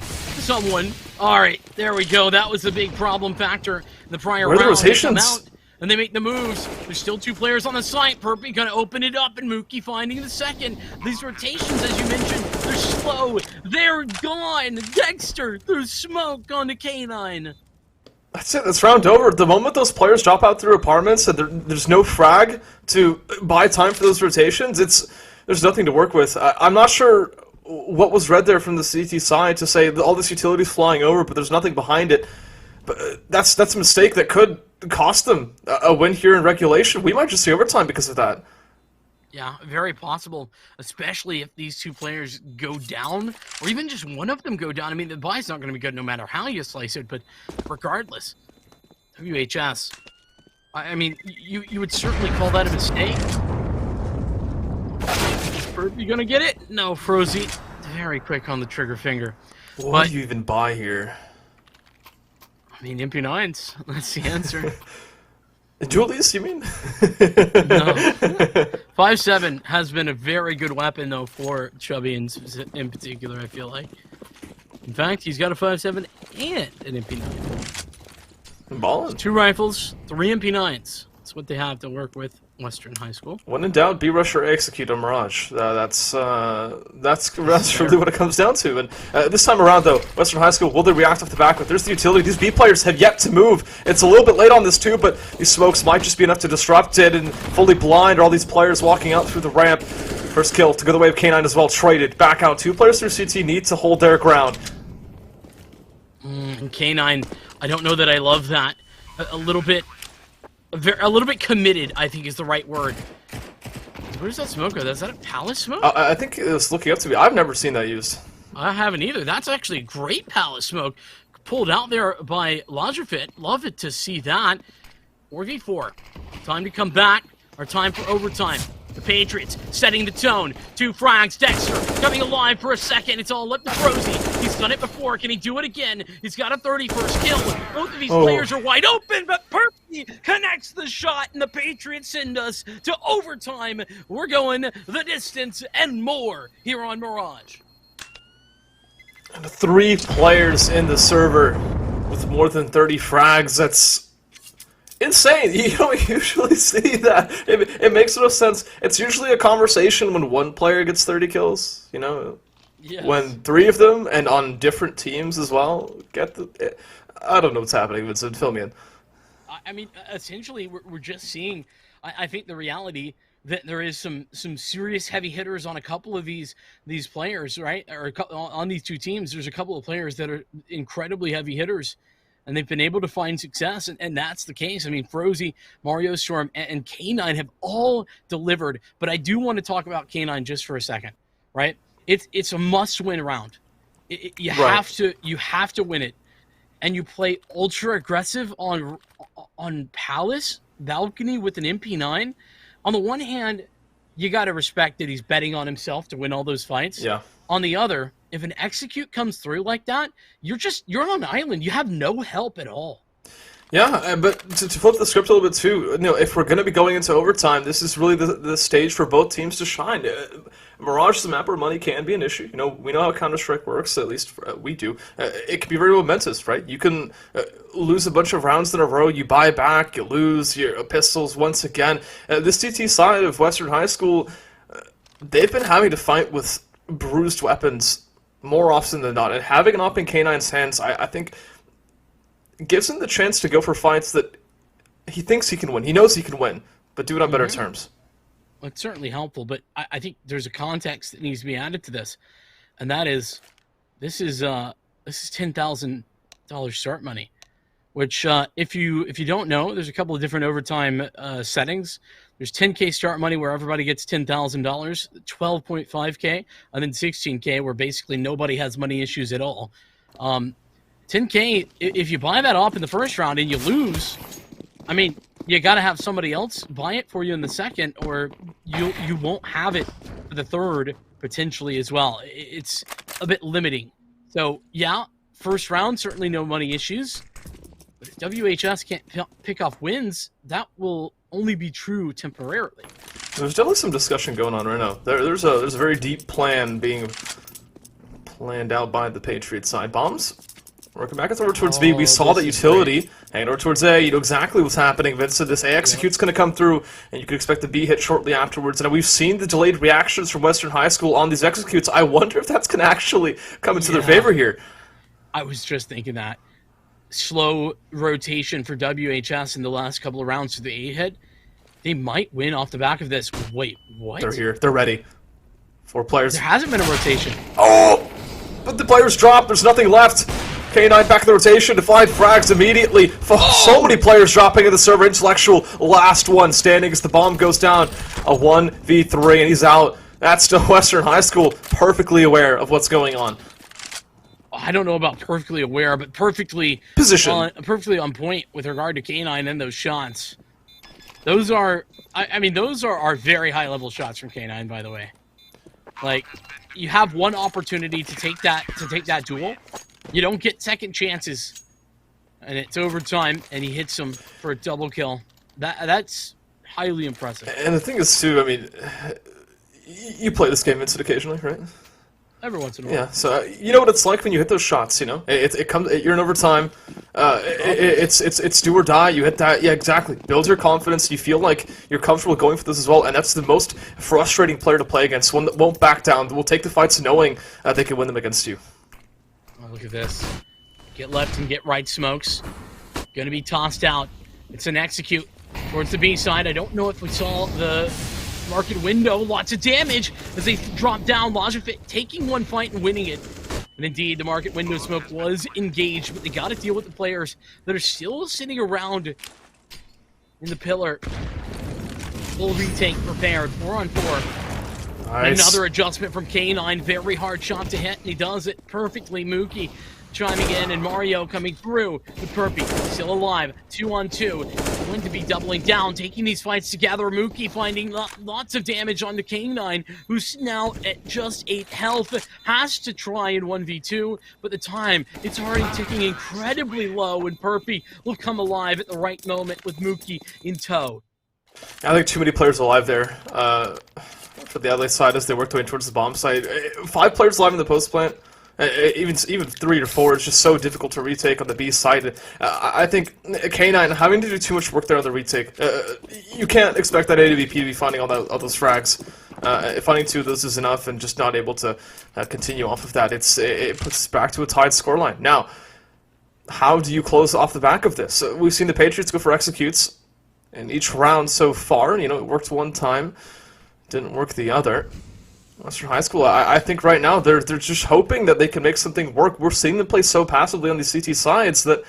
Speaker 1: Someone. All right, there we go. That was the big problem factor in the prior round.
Speaker 2: Where are the rotations?
Speaker 1: And they make the moves. There's still two players on the site. Perpy gonna open it up, and Mookie finding the second. These rotations, as you mentioned, they're slow. They're gone. Dexter, there's smoke on the K9.
Speaker 2: That's it. That's round over. The moment those players drop out through apartments and there's no frag to buy time for those rotations, there's nothing to work with. I'm not sure what was read there from the CT side to say all this utility's flying over, but there's nothing behind it. But that's a mistake that could cost them a win here in regulation. We might just see overtime because of that.
Speaker 1: Yeah, very possible, especially if these two players go down, or even just one of them go down. I mean, the buy's not going to be good no matter how you slice it, but regardless, WHS, I mean, you would certainly call that a mistake. You going to get it? No, Frozy, very quick on the trigger finger.
Speaker 2: What do you even buy here?
Speaker 1: I mean, MP9s, that's the answer.
Speaker 2: Julius, you mean?
Speaker 1: No. 5.7 has been a very good weapon, though, for Chubby in particular, I feel like. In fact, he's got a 5.7 and an MP9.
Speaker 2: Ballin'.
Speaker 1: 2 rifles, 3 MP9s. That's what they have to work with Western High School.
Speaker 2: When in doubt, be rush or execute on Mirage. That's really what it comes down to. And this time around, though, Western High School, will they react off the back? But there's the utility. These B players have yet to move. It's a little bit late on this too, but these smokes might just be enough to disrupt it and fully blind all these players walking out through the ramp. First kill to go the way of K9 as well. Traded back out. 2 players through CT need to hold their ground.
Speaker 1: K9, I don't know that I love that. A little bit committed, I think is the right word. Where's that smoke go? Is that a palace smoke?
Speaker 2: I think it's looking up to me. I've never seen that used.
Speaker 1: I haven't either. That's actually a great palace smoke. Pulled out there by Lajafit. Love it to see that. 4v4. Time to come back. Or time for overtime. The Patriots setting the tone. 2 frags. Dexter coming alive for a second. It's all up to Frozy. He's done it before. Can he do it again? He's got a 31st kill. Both of these players are wide open, but Perpy connects the shot, and the Patriots send us to overtime. We're going the distance and more here on Mirage.
Speaker 2: And 3 players in the server with more than 30 frags. That's insane. You don't usually see that. It makes no sense. It's usually a conversation when one player gets 30 kills, you know? Yes. When 3 of them, and on different teams as well, get the... I don't know what's happening, Vincent. Fill me in.
Speaker 1: I mean, essentially, we're just seeing, I think, the reality that there is some serious heavy hitters on a couple of these players, right? Or on these 2 teams, there's a couple of players that are incredibly heavy hitters, and they've been able to find success, and that's the case. I mean, Frozy, Mario Storm, and K9 have all delivered, but I do want to talk about K9 just for a second, right? It's a must-win round. You have to win it, and you play ultra aggressive on Palace balcony with an MP9. On the one hand, you got to respect that he's betting on himself to win all those fights. Yeah. On the other, if an execute comes through like that, you're on an island. You have no help at all.
Speaker 2: Yeah, but to flip the script a little bit too, you know, if we're going to be going into overtime, this is really the stage for both teams to shine. Mirage is a map where money can be an issue. You know, we know how Counter-Strike works, at least we do. It can be very momentous, right? You can lose a bunch of rounds in a row, you buy back, you lose your pistols once again. This TT side of Western High School, they've been having to fight with bruised weapons more often than not, and having an op in K9's hands, I think, gives him the chance to go for fights that he thinks he can win. He knows he can win, but do it on better terms.
Speaker 1: It's certainly helpful, but I think there's a context that needs to be added to this, and that is this is $10,000 start money. Which, if you don't know, there's a couple of different overtime settings. There's 10K start money where everybody gets $10,000, 12.5K, and then 16K where basically nobody has money issues at all. 10K, if you buy that off in the first round and you lose, I mean, you got to have somebody else buy it for you in the second, or you won't have it for the third potentially as well. It's a bit limiting. So yeah, first round certainly no money issues. But if WHS can't pick off wins, that will only be true temporarily.
Speaker 2: There's definitely some discussion going on right now. There's a very deep plan being planned out by the Patriots side. Bombs working back over towards B. We saw that utility hanging over towards A. You know exactly what's happening, Vincent. This A execute's going to come through, and you can expect the B hit shortly afterwards. And we've seen the delayed reactions from Western High School on these executes. I wonder if that's going to actually come into their favor here.
Speaker 1: I was just thinking that. Slow rotation for WHS in the last couple of rounds to the A hit. They might win off the back of this. Wait, what?
Speaker 2: They're here. They're ready. 4 players.
Speaker 1: There hasn't been a rotation.
Speaker 2: Oh! But the players drop. There's nothing left. K9 back in the rotation to find frags immediately. So many players dropping in the server. Intellectual, last one standing as the bomb goes down. A 1v3, and he's out. That's still Western High School, perfectly aware of what's going on.
Speaker 1: I don't know about perfectly aware, but perfectly on point with regard to K9 and those shots. Those are, I mean, those are very high-level shots from K9, by the way. Like, you have one opportunity to take that duel. You don't get second chances, and it's overtime, and he hits him for a double kill. That's highly impressive.
Speaker 2: And the thing is, too, I mean, you play this game, Vincent, occasionally, right?
Speaker 1: Every once in a while.
Speaker 2: Yeah, so you know what it's like when you hit those shots. You know, it comes. You're in overtime. It's do or die. You hit that. Yeah, exactly. Build your confidence. You feel like you're comfortable going for this as well, and that's the most frustrating player to play against. One that won't back down. Will take the fights knowing they can win them against you.
Speaker 1: Oh, look at this. Get left and get right, smokes. Gonna be tossed out. It's an execute towards the B side. I don't know if we saw the market window. Lots of damage as they drop down. Logifit taking one fight and winning it. And indeed, the market window smoke was engaged, but they got to deal with the players that are still sitting around in the pillar. Full retake prepared. 4-on-4.
Speaker 2: Nice.
Speaker 1: Another adjustment from K9. Very hard shot to hit, and he does it perfectly. Mookie chiming in, and Mario coming through with Perpy. Still alive. 2-on-2. Going to be doubling down, taking these fights together. Mookie finding lots of damage on the K9, who's now at just 8 health. Has to try in 1v2, but the time, it's already ticking incredibly low, and Perpy will come alive at the right moment with Mookie in tow.
Speaker 2: I think too many players alive there. For the LA side as they work their way towards the bomb site. 5 players alive in the post plant. Even 3 or 4 is just so difficult to retake on the B side. I think K9 having to do too much work there on the retake. You can't expect that AWP to be finding all those frags. Finding 2 of those is enough, and just not able to continue off of that. It puts us back to a tied scoreline. Now, how do you close off the back of this? We've seen the Patriots go for executes in each round so far. You know, it worked one time, didn't work the other. Western High School, I think right now they're just hoping that they can make something work. We're seeing them play so passively on these CT sides that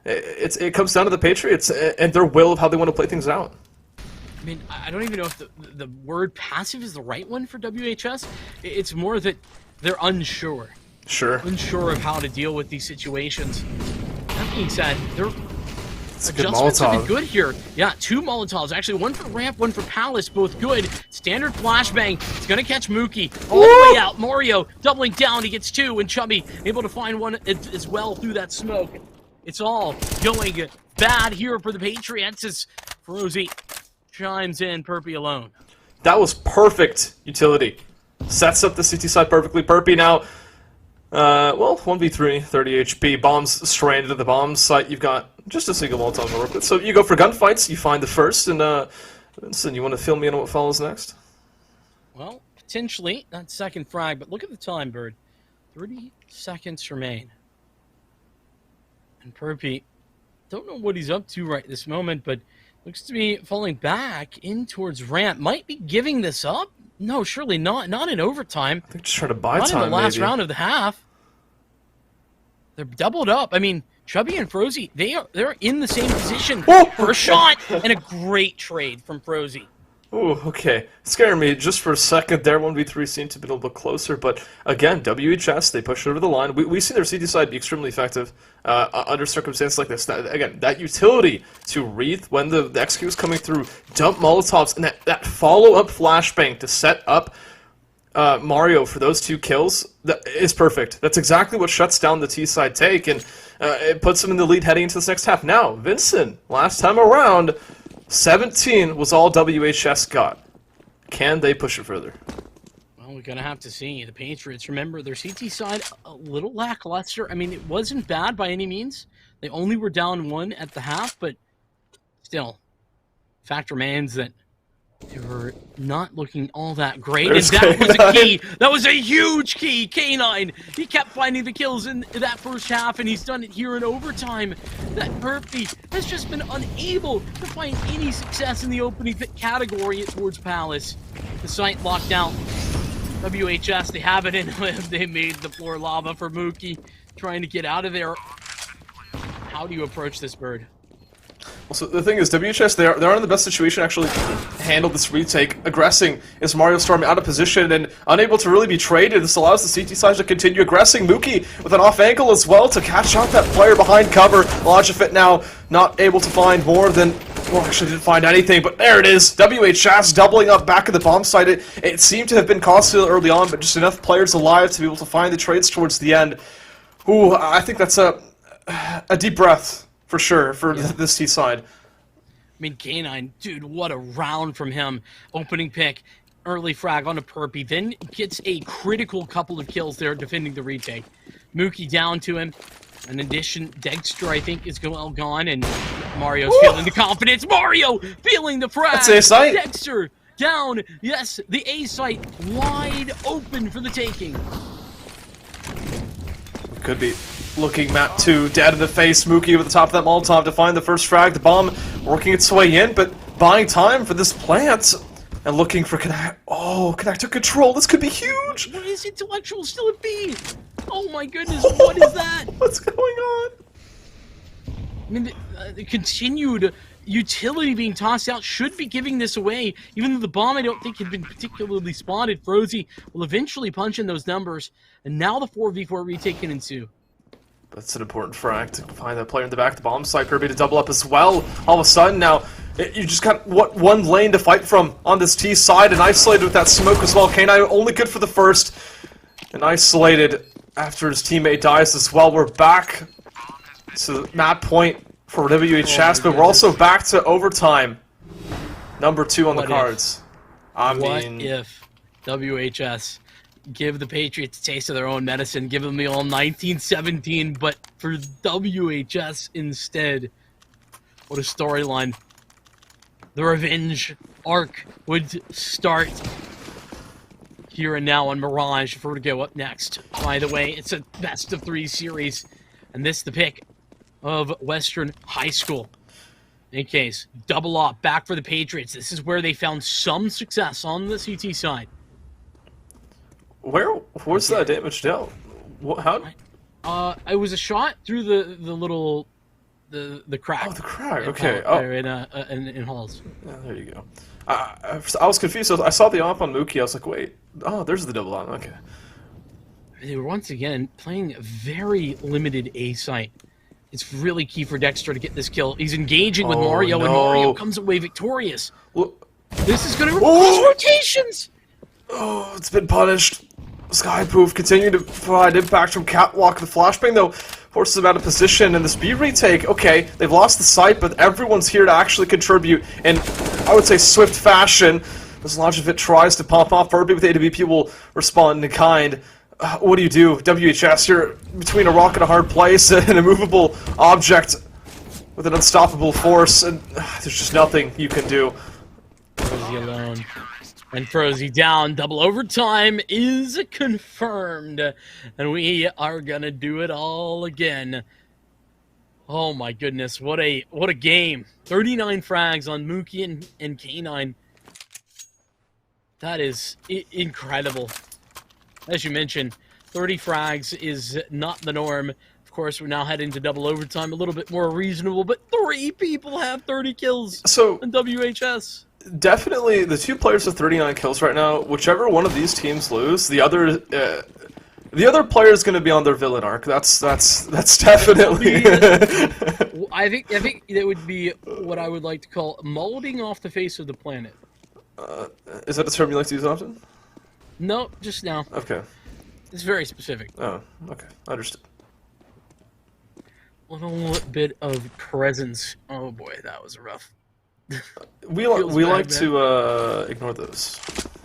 Speaker 2: it comes down to the Patriots and their will of how they want to play things out.
Speaker 1: I mean, I don't even know if the word passive is the right one for WHS. It's more that they're unsure.
Speaker 2: Sure.
Speaker 1: Unsure of how to deal with these situations. That being said, they're
Speaker 2: adjustments
Speaker 1: have been good here. Yeah, 2 Molotovs. Actually, one for Ramp, one for Palace. Both good. Standard flashbang. It's going to catch Mookie. All the way out. Mario doubling down. He gets 2. And Chubby able to find one as well through that smoke. It's all going bad here for the Patriots as Ferozy chimes in. Perpy alone.
Speaker 2: That was perfect utility. Sets up the CT side perfectly. Perpy now, well, 1v3, 30 HP. Bombs stranded at the bomb site. You've got just a single Molotov to work with. So you go for gunfights, you find the first, and Vincent, you want to fill me in on what follows next?
Speaker 1: Well, potentially, that second frag, but look at the time, Bird. 30 seconds remain. And Perpy, don't know what he's up to right this moment, but Looks to be falling back in towards ramp. Might be giving this up. No, surely not. Not in overtime.
Speaker 2: I think just trying to buy
Speaker 1: Not
Speaker 2: time,
Speaker 1: in the last
Speaker 2: maybe.
Speaker 1: round of the half. They're doubled up. I mean, Chubby and Frozy, they're in the same position
Speaker 2: Oh!
Speaker 1: for a shot and a great trade from Frozy.
Speaker 2: Ooh, okay. Scaring me just for a second there. 1v3 seemed to be a little bit closer, but again, WHS, they push it over the line. We've seen their CT side be extremely effective under circumstances like this. Again, that utility to Wreath when the execute is coming through, dump Molotovs, and that follow-up flashbang to set up Mario for those 2 kills, that is perfect. That's exactly what shuts down the T-side take, and it puts them in the lead heading into this next half. Now, Vincent, last time around, 17 was all WHS got. Can they push it further?
Speaker 1: Well, we're going to have to see. The Patriots, remember, their CT side a little lackluster. I mean, it wasn't bad by any means. They only were down 1 at the half, but still, fact remains that they were not looking all that great.
Speaker 2: There's
Speaker 1: And that was a
Speaker 2: K9.
Speaker 1: key. That was a huge key. K9, he kept finding the kills in that first half, and he's done it here in overtime. That Murphy has just been unable to find any success in the opening category towards Palace. The site locked down. WHS, they have it in them. They made the floor lava for Mookie, trying to get out of there. How do you approach this bird?
Speaker 2: Also, the thing is, WHS, they are in the best situation to actually handle this retake. Aggressing is Mario Storm out of position and unable to really be traded. This allows the CT side to continue aggressing. Mookie with an off ankle as well to catch out that player behind cover. Logifit now not able to find more than... Well, actually didn't find anything, but there it is. WHS doubling up back at the bomb site. It seemed to have been costly early on, but just enough players alive to be able to find the trades towards the end. Ooh, I think that's a deep breath. For sure, for this T side.
Speaker 1: I mean, K9, dude, what a round from him. Opening pick, early frag on a Perpy, then gets a critical couple of kills there defending the retake. Mookie down to him. In addition, Dexter, I think, is gone, and Mario's feeling the confidence. Mario feeling the frag.
Speaker 2: That's A site.
Speaker 1: Dexter down. Yes, the A site wide open for the taking.
Speaker 2: Could be looking map 2, dead in the face. Mookie over the top of that Molotov to find the first frag. The bomb working its way in, but buying time for this plant. And looking for Connect. Oh, Connector control. This could be huge.
Speaker 1: What is intellectual still at B? Oh my goodness, what is that?
Speaker 2: What's going on?
Speaker 1: I mean, the continued utility being tossed out should be giving this away. Even though the bomb, I don't think, had been particularly spotted. Frozy will eventually punch in those numbers. And now the 4v4 retake can ensue.
Speaker 2: That's an important frag to find that player in the back. The bomb site, Kirby to double up as well. All of a sudden now, you just got one lane to fight from on this T side, and isolated with that smoke as well. K9 only good for the first, and isolated after his teammate dies as well. We're back to map point for WHS, but we're also back to overtime. Number 2 on the cards.
Speaker 1: What if WHS give the Patriots a taste of their own medicine, give them the all 1917, but for WHS instead? What a storyline. The revenge arc would start here and now on Mirage for to go up next. By the way, it's a best of 3 series, and this the pick of Western High School. In case, double up, back for the Patriots. This is where they found some success on the CT side.
Speaker 2: Where's that damage dealt? How?
Speaker 1: It was a shot through the little the crack.
Speaker 2: Oh, the crack. Okay. Oh,
Speaker 1: in halls.
Speaker 2: yeah, there you go. I was confused. I saw the op on Mookie. I was like, wait. Oh, there's the double on. Okay.
Speaker 1: They were once again playing a very limited A site. It's really key for Dexter to get this kill. He's engaging with Mario, and Mario comes away victorious.
Speaker 2: Well,
Speaker 1: This is going to cause rotations.
Speaker 2: oh, it's been punished. Skypoof continuing to provide impact from Catwalk. The flashbang, though, forces him out of position. And the speed retake, okay, they've lost the site, but everyone's here to actually contribute in, I would say, swift fashion. As Logivit tries to pop off, Furby with AWP will respond in kind. What do you do? WHS, you're between a rock and a hard place, an immovable object with an unstoppable force, and there's just nothing you can do.
Speaker 1: Frozy alone. And Frozy down. Double overtime is confirmed. And we are going to do it all again. Oh my goodness, what a game. 39 frags on Mookie and K9. That is incredible. As you mentioned, 30 frags is not the norm. Of course, we're now heading to double overtime, a little bit more reasonable, but 3 people have 30 kills
Speaker 2: So
Speaker 1: in WHS.
Speaker 2: definitely the 2 players with 39 kills right now. Whichever one of these teams lose, the other player is going to be on their villain arc. That's definitely.
Speaker 1: I think that would be what I would like to call molding off the face of the planet.
Speaker 2: Is that a term you like to use often?
Speaker 1: No, just now.
Speaker 2: Okay.
Speaker 1: It's very specific.
Speaker 2: Oh, okay. Understood.
Speaker 1: A little bit of presence. Oh boy, that was rough.
Speaker 2: We
Speaker 1: Feels
Speaker 2: like
Speaker 1: bad,
Speaker 2: to ignore those.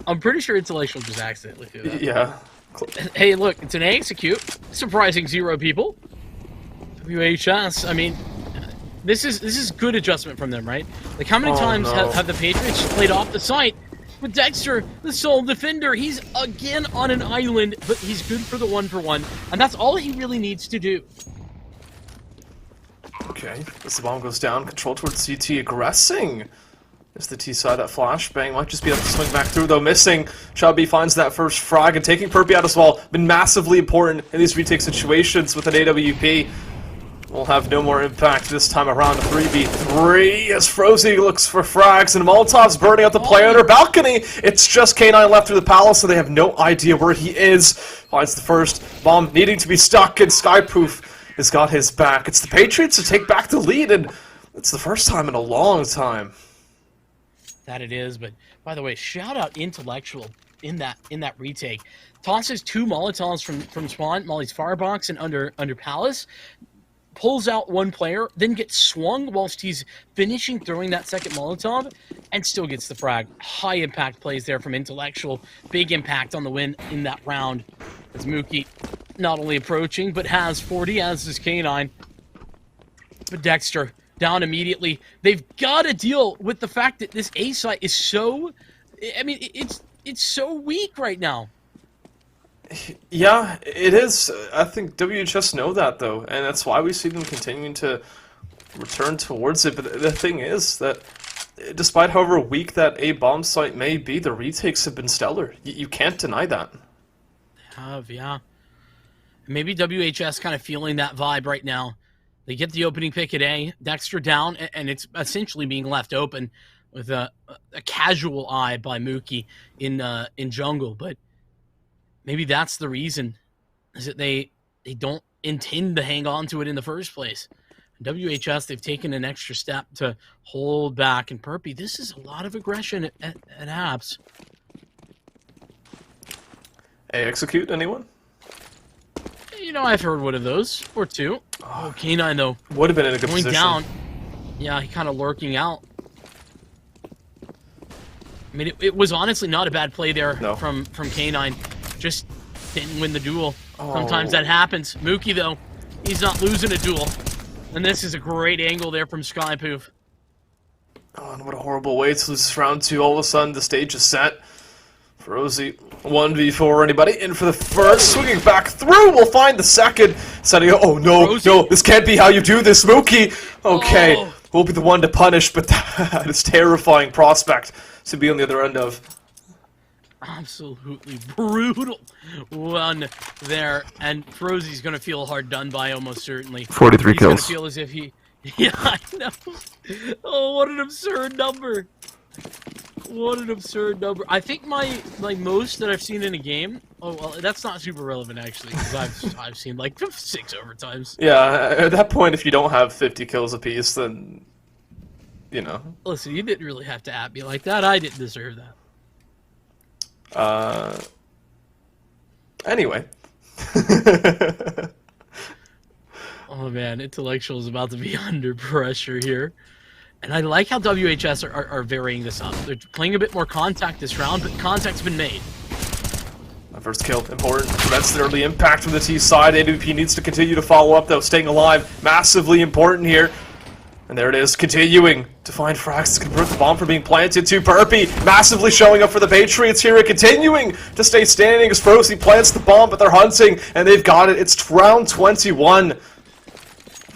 Speaker 1: I'm pretty sure Intellectual just accidentally threw that.
Speaker 2: Yeah.
Speaker 1: Hey, look, it's an execute. Surprising 0 people. WHS, I mean, this is good adjustment from them, right? Like, how many times
Speaker 2: no.
Speaker 1: have the Patriots played off the site? With Dexter, the sole defender, he's again on an island, but he's good for the 1-for-1, and that's all he really needs to do.
Speaker 2: Okay, as the bomb goes down, control towards CT, aggressing. There's the T side, that flashbang might just be able to swing back through, though missing. Chubby finds that first frag, and taking Perpy out as well, been massively important in these retake situations with an AWP. Will have no more impact this time around. A 3v3 as Frozy looks for frags, and Molotov's burning out the player on her balcony. It's just K9 left through the palace, so they have no idea where he is. Finds the first bomb needing to be stuck, and Skypoof has got his back. It's the Patriots to take back the lead, and it's the first time in a long time.
Speaker 1: That it is, but by the way, shout out Intellectual in that retake. Tosses 2 Molotovs from spawn, Molly's firebox and under palace. Pulls out 1 player, then gets swung whilst he's finishing throwing that second Molotov, and still gets the frag. High impact plays there from Intellectual. Big impact on the win in that round. As Mookie not only approaching, but has 40, as is K9. But Dexter down immediately. They've got to deal with the fact that this A site is so... I mean, it's so weak right now.
Speaker 2: Yeah, it is. I think WHS know that, though, and that's why we see them continuing to return towards it. But the thing is that, despite however weak that A bomb site may be, the retakes have been stellar. You can't deny that.
Speaker 1: Yeah. Maybe WHS kind of feeling that vibe right now. They get the opening pick at A, Dexter down, and it's essentially being left open with a casual eye by Mookie in jungle, but maybe that's the reason, is that they don't intend to hang on to it in the first place. WHS, they've taken an extra step to hold back, and Perpy, this is a lot of aggression at AESHS.
Speaker 2: Execute, anyone?
Speaker 1: You know, I've heard one of those, or 2. Oh, K9, though.
Speaker 2: Would have been in a good
Speaker 1: Going
Speaker 2: position.
Speaker 1: down. Yeah, he kind of lurking out. I mean, it was honestly not a bad play there from K9. Just didn't win the duel. Sometimes that happens. Mookie, though, he's not losing a duel. And this is a great angle there from Skypoof.
Speaker 2: Oh, and what a horrible way to lose round 2. All of a sudden, the stage is set. Frozy, 1v4. Anybody in for the first? Swinging back through. We'll find the second. Setting up. Oh, no,
Speaker 1: Frozy.
Speaker 2: no. This can't be how you do this, Mookie. Okay, we'll be the one to punish, but that is terrifying prospect to be on the other end of.
Speaker 1: Absolutely brutal one there, and Frozy's gonna feel hard done by almost certainly.
Speaker 4: 43
Speaker 1: He's
Speaker 4: kills.
Speaker 1: gonna feel as if he, yeah, I know. Oh, what an absurd number! What an absurd number! I think my most that I've seen in a game. Oh well, that's not super relevant actually, because I've seen like 6 overtimes.
Speaker 2: Yeah, at that point, if you don't have 50 kills apiece, then you know.
Speaker 1: Listen, you didn't really have to at me like that. I didn't deserve that.
Speaker 2: Anyway.
Speaker 1: Oh man, Intellectual is about to be under pressure here. And I like how WHS are varying this up. They're playing a bit more contact this round, but contact's been made.
Speaker 2: My first kill, important. That's the early impact from the T side. AWP needs to continue to follow up, though. Staying alive, massively important here. And there it is, continuing to find frags to convert the bomb from being planted to Perpy. Massively showing up for the Patriots here and continuing to stay standing as Frozy plants the bomb, but they're hunting, and they've got it. It's round 21.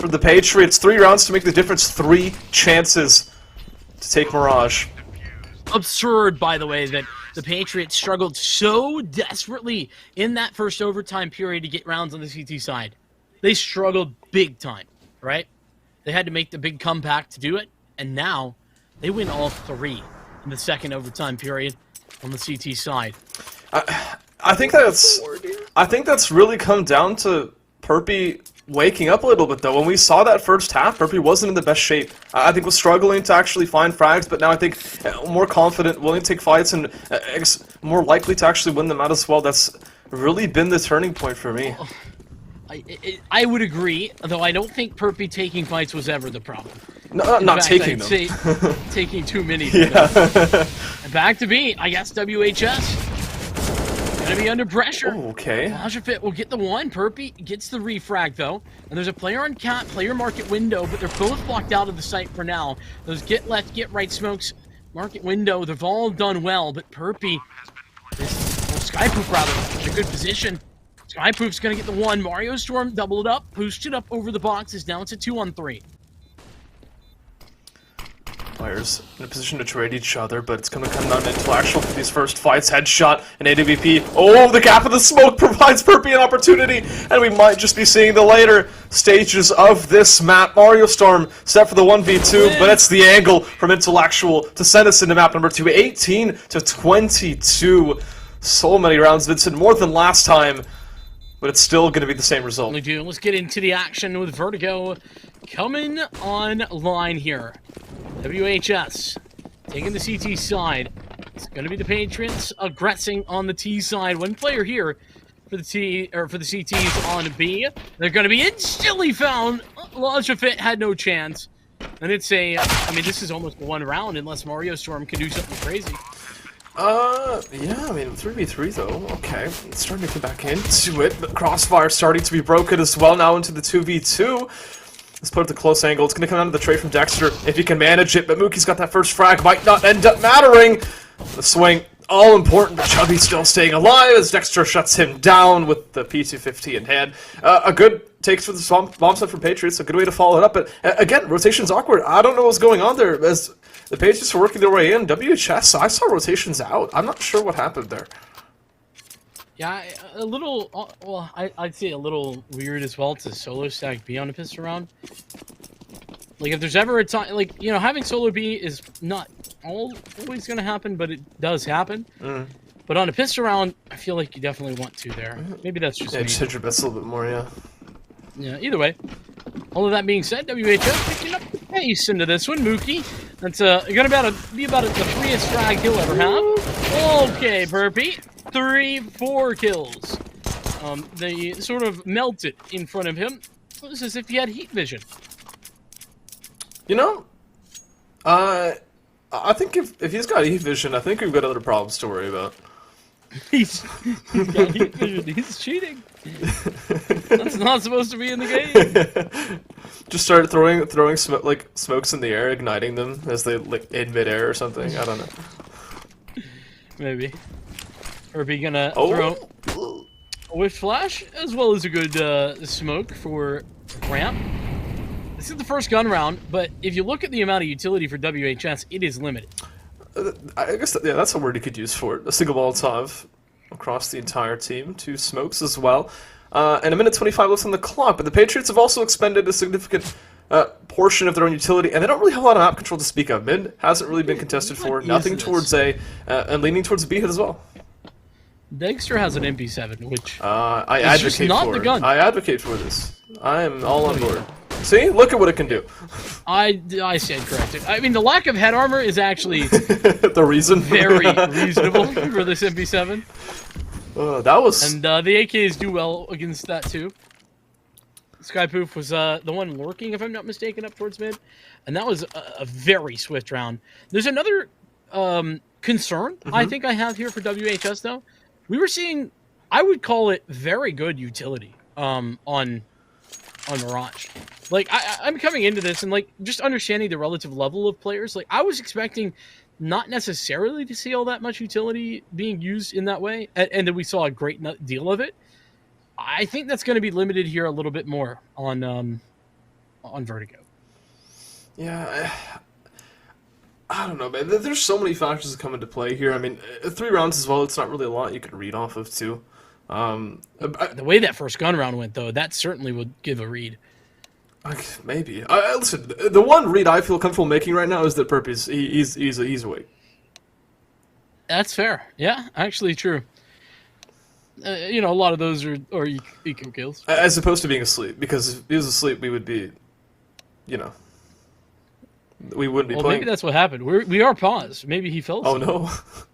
Speaker 2: for the Patriots. 3 rounds to make the difference. 3 chances to take Mirage.
Speaker 1: Absurd, by the way, that the Patriots struggled so desperately in that first overtime period to get rounds on the CT side. They struggled big time, right? They had to make the big comeback to do it, and now they win all 3 in the second overtime period on the CT side.
Speaker 2: I think that's really come down to Perpy waking up a little bit, though. When we saw that first half, Perpy wasn't in the best shape. I think was struggling to actually find frags, but now I think more confident, willing to take fights, and more likely to actually win them out as well. That's really been the turning point for me.
Speaker 1: I would agree, though I don't think Perpy taking fights was ever the problem.
Speaker 2: No, not
Speaker 1: fact,
Speaker 2: taking
Speaker 1: I'd
Speaker 2: them.
Speaker 1: say taking too many.
Speaker 2: Yeah.
Speaker 1: And back to B, I guess WHS. Gonna be under pressure.
Speaker 2: Oh, okay.
Speaker 1: Lajafit will get the 1. Perpy gets the refrag, though. And there's a player on cat, player market window, but they're both blocked out of the site for now. Those get left, get right smokes, market window, they've all done well, but Perpy, Skypoop rather, in a good position. Skypoop's gonna get the 1. Mario Storm doubled up, pushed it up over the boxes. Now it's a 2-on-3.
Speaker 2: Players in a position to trade each other, but it's going to come down to intellectual for these first fights. Headshot and AWP. Oh, the gap of the smoke provides Perpy an opportunity, and we might just be seeing the later stages of this map. Mario Storm set for the 1v2, but it's the angle from intellectual to send us into map number 2. 18 to 22. So many rounds, Vincent, more than last time, but it's still going to be the same result.
Speaker 1: Let's get into the action with Vertigo coming online here. WHS taking the CT side. It's going to be the Patriots aggressing on the T side. 1 player here for the CTs on B. They're going to be instantly found. Lajafit had no chance. And it's I mean, this is almost a 1 round unless Mario Storm can do something crazy.
Speaker 2: Yeah, I mean, 3v3 though, okay. It's starting to get back into it, but Crossfire starting to be broken as well now into the 2v2. Let's put it at the close angle. It's going to come down to the trade from Dexter if he can manage it, but Mookie's got that first frag. Might not end up mattering. The swing, all important, but Chubby's still staying alive as Dexter shuts him down with the P250 in hand. A good takes for the bomb set from Patriots, a good way to follow it up, but again, rotation's awkward. I don't know what's going on there as the Patriots are working their way in. WHS, I saw rotations out. I'm not sure what happened there.
Speaker 1: Yeah, a little, well, I'd say a little weird as well to solo stack B on a pistol round. Like, if there's ever a time, like, you know, having solo B is not always going to happen, but it does happen. But on a pistol round, I feel like you definitely want to there. Maybe that's just me.
Speaker 2: Just hit your bets a little bit more, yeah.
Speaker 1: Yeah, either way. All of that being said, WHS picking up pace into this one. Mookie, that's going to be about the 3th frag he'll ever have. Okay, Burpee. 3-4 kills. They sort of melted in front of him. It was as if he had heat vision.
Speaker 2: You know, I think if he's got heat vision, I think we've got other problems to worry about.
Speaker 1: He's got heat vision. He's cheating. That's not supposed to be in the game.
Speaker 2: Just start throwing smokes in the air, igniting them as they in midair or something. I don't know.
Speaker 1: Maybe. Or be gonna throw a whiff flash as well as a good smoke for ramp. This is the first gun round, but if you look at the amount of utility for WHS, it is limited.
Speaker 2: I guess that's a word you could use for it. A single Molotov across the entire team, 2 smokes as well, and a minute 25 left on the clock. But the Patriots have also expended a significant portion of their own utility, and they don't really have a lot of map control to speak of. Mid hasn't really been contested for. Nothing towards A, and leaning towards B hit as well.
Speaker 1: Dexter has an MP7, which
Speaker 2: I
Speaker 1: is
Speaker 2: advocate
Speaker 1: just not
Speaker 2: for
Speaker 1: the
Speaker 2: it.
Speaker 1: gun.
Speaker 2: I advocate for this. I am all on board. See, look at what it can do.
Speaker 1: I said corrected. I mean, the lack of head armor is actually
Speaker 2: the reason
Speaker 1: very reasonable for this MP7.
Speaker 2: That was,
Speaker 1: and the AKs do well against that too. Skypoof was the one lurking, if I'm not mistaken, up towards mid, and that was a very swift round. There's another concern I think I have here for WHS though. We were seeing, I would call it very good utility on Mirage. Like, I'm coming into this and, like, just understanding the relative level of players. Like, I was expecting not necessarily to see all that much utility being used in that way, and then we saw a great deal of it. I think that's going to be limited here a little bit more on on Vertigo.
Speaker 2: Yeah, I don't know, man. There's so many factors that come into play here. I mean, 3 rounds as well, it's not really a lot you can read off of, too.
Speaker 1: The way that first gun round went, though, that certainly would give a read.
Speaker 2: Maybe. Listen, the one read I feel comfortable making right now is that Perpy's he's awake.
Speaker 1: That's fair. Yeah, actually true. You know, a lot of those are eco kills.
Speaker 2: As opposed to being asleep, because if he was asleep, we would be, you know, we wouldn't be playing.
Speaker 1: Maybe that's what happened. We are paused. Maybe he fell asleep.
Speaker 2: Oh, no.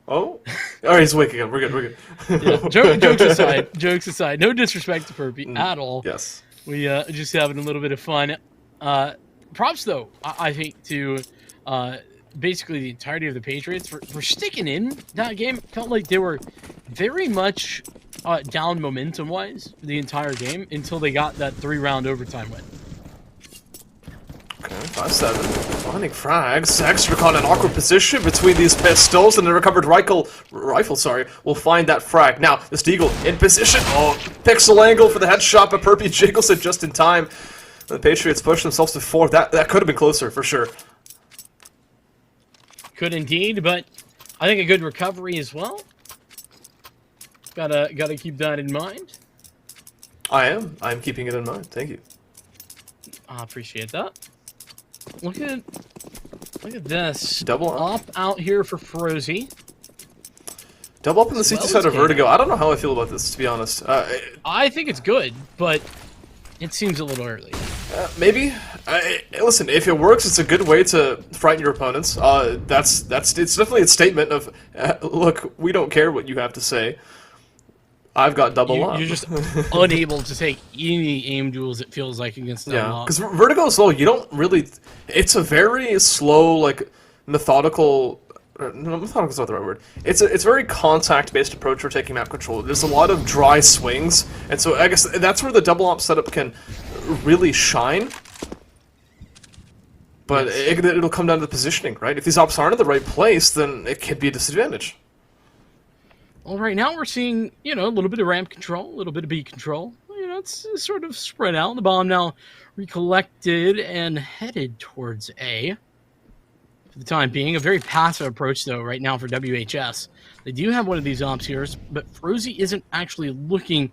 Speaker 2: Oh? Alright, he's awake again. We're good.
Speaker 1: Yeah, jokes aside. No disrespect to Perpy at all.
Speaker 2: Yes.
Speaker 1: We just having a little bit of fun. Props, though, I think, to basically the entirety of the Patriots for sticking in that game. Felt like they were very much down momentum-wise the entire game until they got that 3-round overtime win.
Speaker 2: Okay, 5-7. Finding frags. Extra caught in an awkward position between these pistols, and the recovered rifle, will find that frag. Now, this Deagle in position. Oh, pixel angle for the headshot, but Perpy jiggles it just in time. The Patriots push themselves to 4. That could have been closer, for sure.
Speaker 1: Could indeed, but I think a good recovery as well. Gotta keep that in mind.
Speaker 2: I am keeping it in mind. Thank you.
Speaker 1: I appreciate that. Look at this.
Speaker 2: Double up.
Speaker 1: Out here for Frozy.
Speaker 2: Double up in the CT side of Vertigo. I don't know how I feel about this, to be honest.
Speaker 1: I think it's good, but it seems a little early.
Speaker 2: Maybe. Listen, if it works, it's a good way to frighten your opponents. It's definitely a statement of, look, we don't care what you have to say. I've got double up.
Speaker 1: You're just unable to take any aim duels, it feels like, against double up.
Speaker 2: Because Vertigo is slow. You don't really... It's a very slow, like, methodical... No, methodical is not the right word. It's a very contact-based approach for taking map control. There's a lot of dry swings, and so I guess that's where the double op setup can really shine. But it'll come down to the positioning, right? If these ops aren't in the right place, then it can be a disadvantage.
Speaker 1: Well, right now we're seeing, you know, a little bit of ramp control, a little bit of B control. You know, it's sort of spread out. The bomb now recollected and headed towards A. For the time being, a very passive approach, though, right now for WHS. They do have one of these ops here, but Frozy isn't actually looking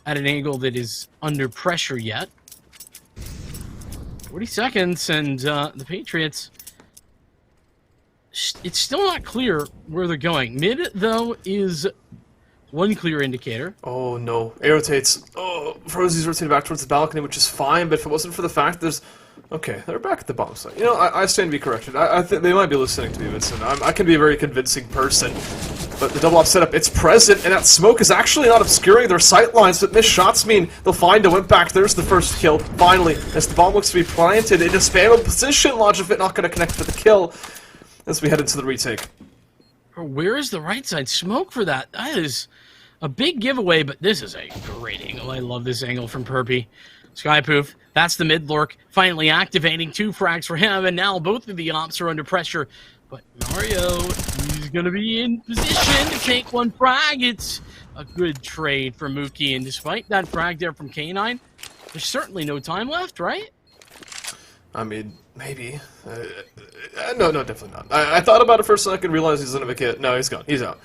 Speaker 1: at an angle that is under pressure yet. 40 seconds, and the Patriots... It's still not clear where they're going. Mid, though, is one clear indicator.
Speaker 2: Oh, no. A rotates. Oh, Frozy's rotating back towards the balcony, which is fine, but if it wasn't for the fact there's... Okay, they're back at the bomb site. You know, I stand to be corrected. I think they might be listening to me, Vincent. I can be a very convincing person. But the double op setup, it's present, and that smoke is actually not obscuring their sight lines, but missed shots mean they'll find a wimp back. There's the first kill, finally, as the bomb looks to be planted in a spammable position. Logifit not going to connect for the kill as we head into the retake.
Speaker 1: Where is the right side smoke for that? That is a big giveaway, but this is a great angle. I love this angle from Perpy. Skypoof, that's the mid lurk, finally activating 2 frags for him, and now both of the ops are under pressure. But Mario, he's going to be in position to take 1 frag. It's a good trade for Mookie, and despite that frag there from K9, there's certainly no time left, right?
Speaker 2: I mean, maybe. No, definitely not. I thought about it for a second, realized he's in a kit. No, he's gone. He's out.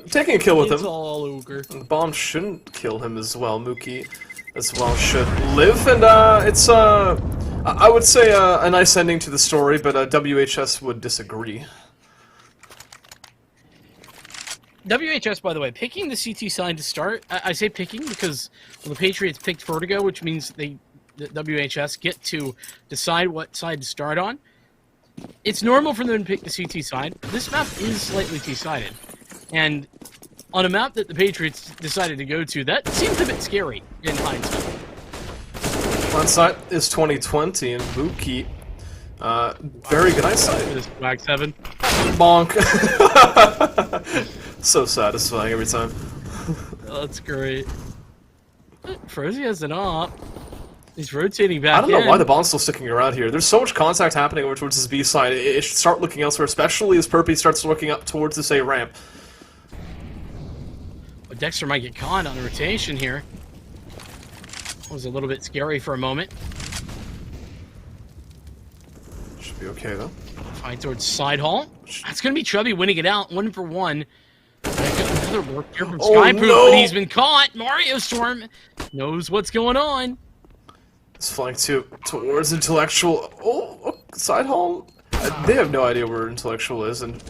Speaker 2: Taking a kill with him.
Speaker 1: It's all over.
Speaker 2: The bomb shouldn't kill him as well. Mookie as well should live, and it's I would say a nice ending to the story, but WHS would disagree.
Speaker 1: WHS, by the way, picking the CT side to start. I say picking because the Patriots picked Vertigo, which means the WHS get to decide what side to start on. It's normal for them to pick the CT side. This map is slightly T-sided, and on a map that the Patriots decided to go to, that seems a bit scary in hindsight.
Speaker 2: Hindsight is 2020, and Mookie, very good eyesight.
Speaker 1: This Swag 7.
Speaker 2: Bonk. So satisfying every time.
Speaker 1: Oh, that's great. Frozy has an op. He's rotating back
Speaker 2: I don't know why the bomb's still sticking around here. There's so much contact happening over towards this B side. It should start looking elsewhere, especially as Perpy starts looking up towards this A ramp.
Speaker 1: But Dexter might get caught on the rotation here. It was a little bit scary for a moment.
Speaker 2: Be okay, though.
Speaker 1: Fight towards side hall. That's going to be Chubby winning it out, 1 for 1. Another work here from Skypoop,
Speaker 2: no!
Speaker 1: but he's been caught. Mario Storm knows what's going on.
Speaker 2: It's flying towards Intellectual. Oh, side hall. They have no idea where Intellectual is, and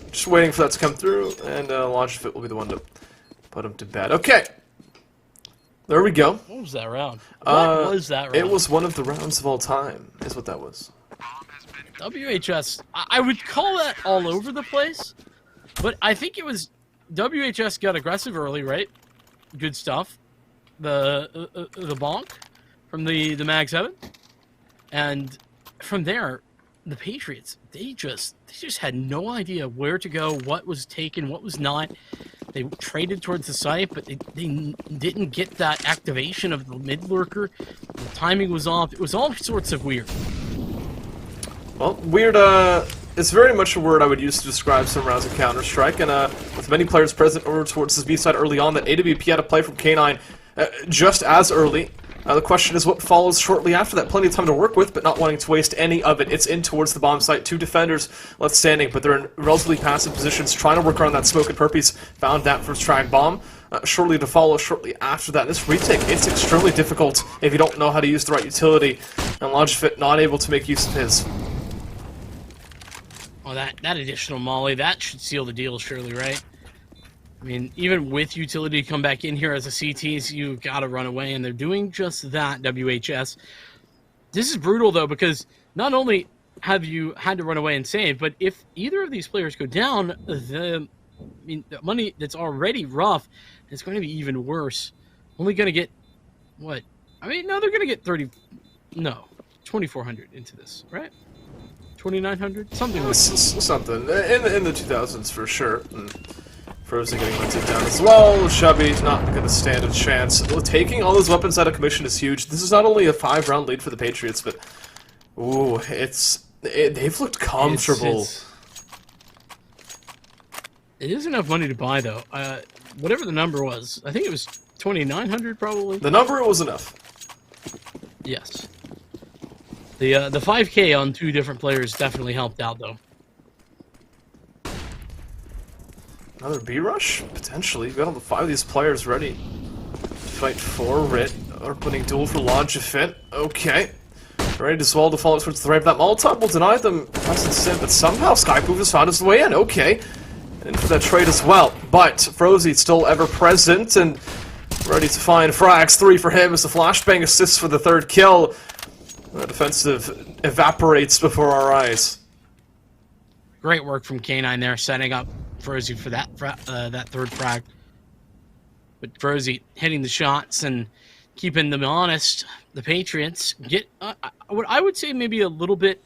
Speaker 2: just waiting for that to come through, and Launch Fit will be the one to put him to bed. Okay. There we go.
Speaker 1: What was that round? What was that round?
Speaker 2: It was one of the rounds of all time, is what that was.
Speaker 1: WHS, I would call that all over the place, but I think it was WHS got aggressive early, right? Good stuff. The bonk from the Mag 7, and from there, the Patriots they just had no idea where to go, what was taken, what was not. They traded towards the site, but they didn't get that activation of the mid lurker. The timing was off. It was all sorts of weird.
Speaker 2: Well, weird, it's very much a word I would use to describe some rounds of Counter-Strike, and with many players present over towards this B side early on, that AWP had a play from K9 just as early. The question is what follows shortly after that. Plenty of time to work with, but not wanting to waste any of it. It's in towards the bomb site. 2 defenders left standing, but they're in relatively passive positions, trying to work around that smoke, and Perpies found that first frag bomb. Shortly to follow, shortly after that. This retake, it's extremely difficult if you don't know how to use the right utility, and Logifit not able to make use of his.
Speaker 1: Well, that additional molly, that should seal the deal, surely, right? I mean, even with utility to come back in here as a CTs, you gotta run away, and they're doing just that, WHS. This is brutal, though, because not only have you had to run away and save, but if either of these players go down, the money that's already rough is going to be even worse. Only going to get, what? I mean, no, they're going to get 2,400 into this, right? 2,900? Something like that.
Speaker 2: Something. In the 2000s, for sure. Frozen getting hunted down as well. Chubby's not going to stand a chance. Taking all those weapons out of commission is huge. This is not only a 5-round lead for the Patriots, but ooh, they've looked comfortable.
Speaker 1: It is enough money to buy, though. Whatever the number was, I think it was 2,900 probably.
Speaker 2: The number was enough.
Speaker 1: Yes. The 5K on 2 different players definitely helped out, though.
Speaker 2: Another B-rush? Potentially. You've got all the 5 of these players ready to fight for Rit. Opening duel for Logifit. Okay. Ready to swallow the fall towards the right. That Molotov will deny them present sin, but somehow Skypoop has found his way in. Okay. And for that trade as well. But Frozy still ever present and ready to find frags. 3 for him as the flashbang assists for the 3rd kill. The defensive evaporates before our eyes.
Speaker 1: Great work from K9 there, setting up Frozy for that 3rd frag. But Frozy hitting the shots and keeping them honest. The Patriots get what I would say maybe a little bit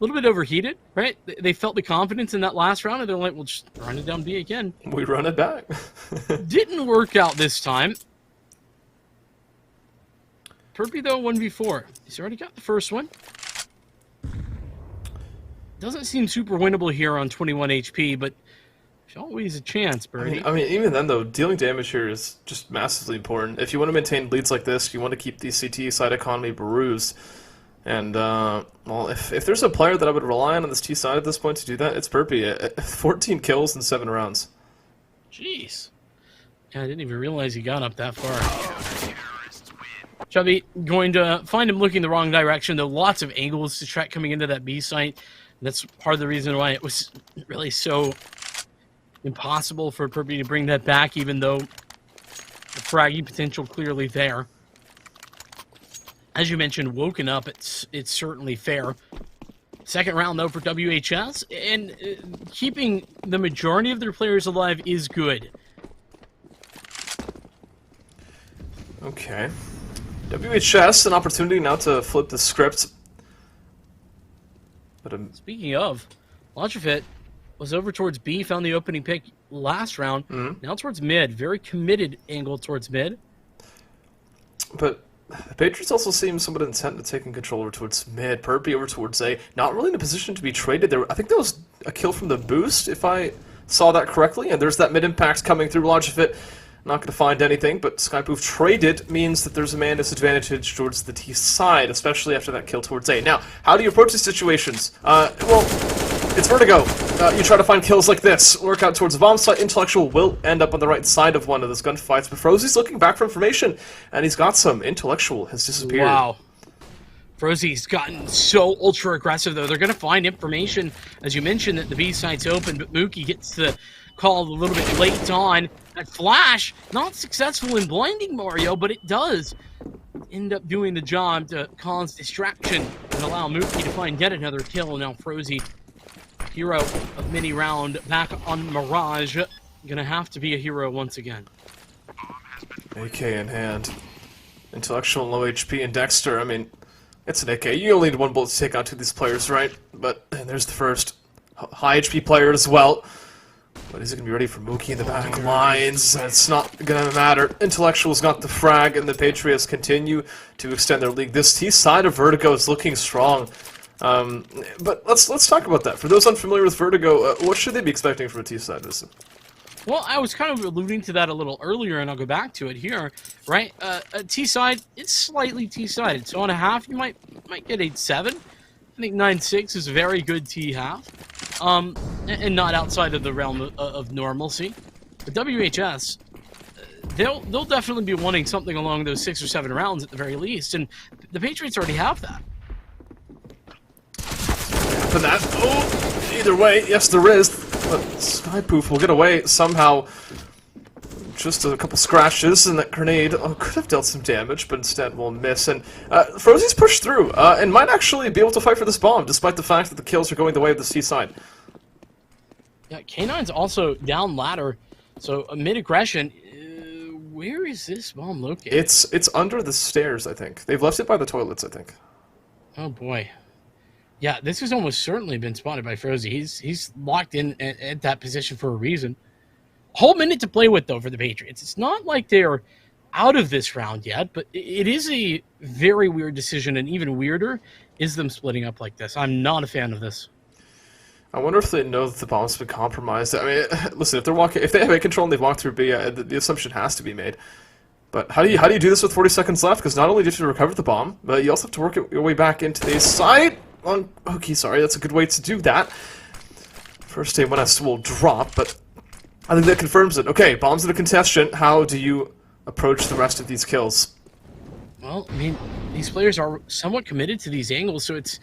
Speaker 1: overheated, right? They felt the confidence in that last round, and they're like, "We'll just run it down B again."
Speaker 2: We run it back.
Speaker 1: Didn't work out this time. Perpy though 1v4. He's already got the first one. Doesn't seem super winnable here on 21 HP, but there's always a chance, Birdie.
Speaker 2: I mean, even then, though, dealing damage here is just massively important. If you want to maintain leads like this, you want to keep the CT side economy bruised. And, well, if there's a player that I would rely on this T side at this point to do that, it's Perpy. 14 kills in 7 rounds.
Speaker 1: Jeez. Yeah, I didn't even realize he got up that far. Chubby going to find him looking the wrong direction, though lots of angles to track coming into that B site. That's part of the reason why it was really so impossible for Perpy to bring that back, even though the fraggy potential clearly there. As you mentioned, woken up, it's certainly fair. Second round, though, for WHS, and keeping the majority of their players alive is good.
Speaker 2: Okay. WHS, an opportunity now to flip the script. But
Speaker 1: speaking of, Logifit was over towards B, found the opening pick last round. Now towards mid, very committed angle towards mid.
Speaker 2: But the Patriots also seem somewhat intent to taking control over towards mid. Perpy over towards A, not really in a position to be traded there. I think that was a kill from the boost, if I saw that correctly. And there's that mid impact coming through Logifit. Not going to find anything, but Skypoof traded means that there's a man disadvantage towards the T side, especially after that kill towards A. Now, how do you approach these situations? Well, it's Vertigo. You try to find kills like this. Work out towards the bomb site. Intellectual will end up on the right side of one of those gunfights, but Frozie's looking back for information, and he's got some. Intellectual has disappeared.
Speaker 1: Wow. Frozie's gotten so ultra aggressive, though. They're going to find information, as you mentioned, that the B site's open, but Mookie gets the call a little bit late on. That flash, not successful in blinding Mario, but it does end up doing the job to cause distraction and allow Mookie to find yet another kill. Now Frozie, hero of mini round, back on Mirage. Gonna have to be a hero once again.
Speaker 2: AK in hand. Intellectual, low HP, and Dexter. I mean, it's an AK. You only need one bullet to take out two of these players, right? But and there's the first high HP player as well. But is it going to be ready for Mookie in the back lines? It's not going to matter. Intellectual's got the frag, and the Patriots continue to extend their lead. This T side of Vertigo is looking strong. But let's talk about that. For those unfamiliar with Vertigo, what should they be expecting from a T side visit?
Speaker 1: Well, I was kind of alluding to that a little earlier, and I'll go back to it here, right? A T-side, it's slightly T-sided, so on a half, you might get 8-7. I think 9-6 is a very good T-half, and not outside of the realm of normalcy. But WHS, they'll definitely be wanting something along those 6 or 7 rounds at the very least, and the Patriots already have that.
Speaker 2: For that, oh, either way, yes, there is. But Skypoof will get away somehow. Just a couple scratches, and that grenade could have dealt some damage, but instead will miss. And Frozie's pushed through, and might actually be able to fight for this bomb, despite the fact that the kills are going the way of the C side.
Speaker 1: Yeah, K9's also down ladder, so mid-aggression. Where is this bomb located?
Speaker 2: It's under the stairs, I think. They've left it by the toilets, I think.
Speaker 1: Oh boy. Yeah, this has almost certainly been spotted by Frozie. He's locked in at that position for a reason. Whole minute to play with, though, for the Patriots. It's not like they're out of this round yet, but it is a very weird decision, and even weirder is them splitting up like this. I'm not a fan of this.
Speaker 2: I wonder if they know that the bomb's been compromised. I mean, listen, if they have A control and they've walked through B, the assumption has to be made. But how do you do this with 40 seconds left? Because not only do you have to recover the bomb, but you also have to work your way back into the side. Okay, sorry, that's a good way to do that. First aid will drop, but I think that confirms it. Okay, bombs in a contestant. How do you approach the rest of these kills?
Speaker 1: Well, I mean, these players are somewhat committed to these angles, so it's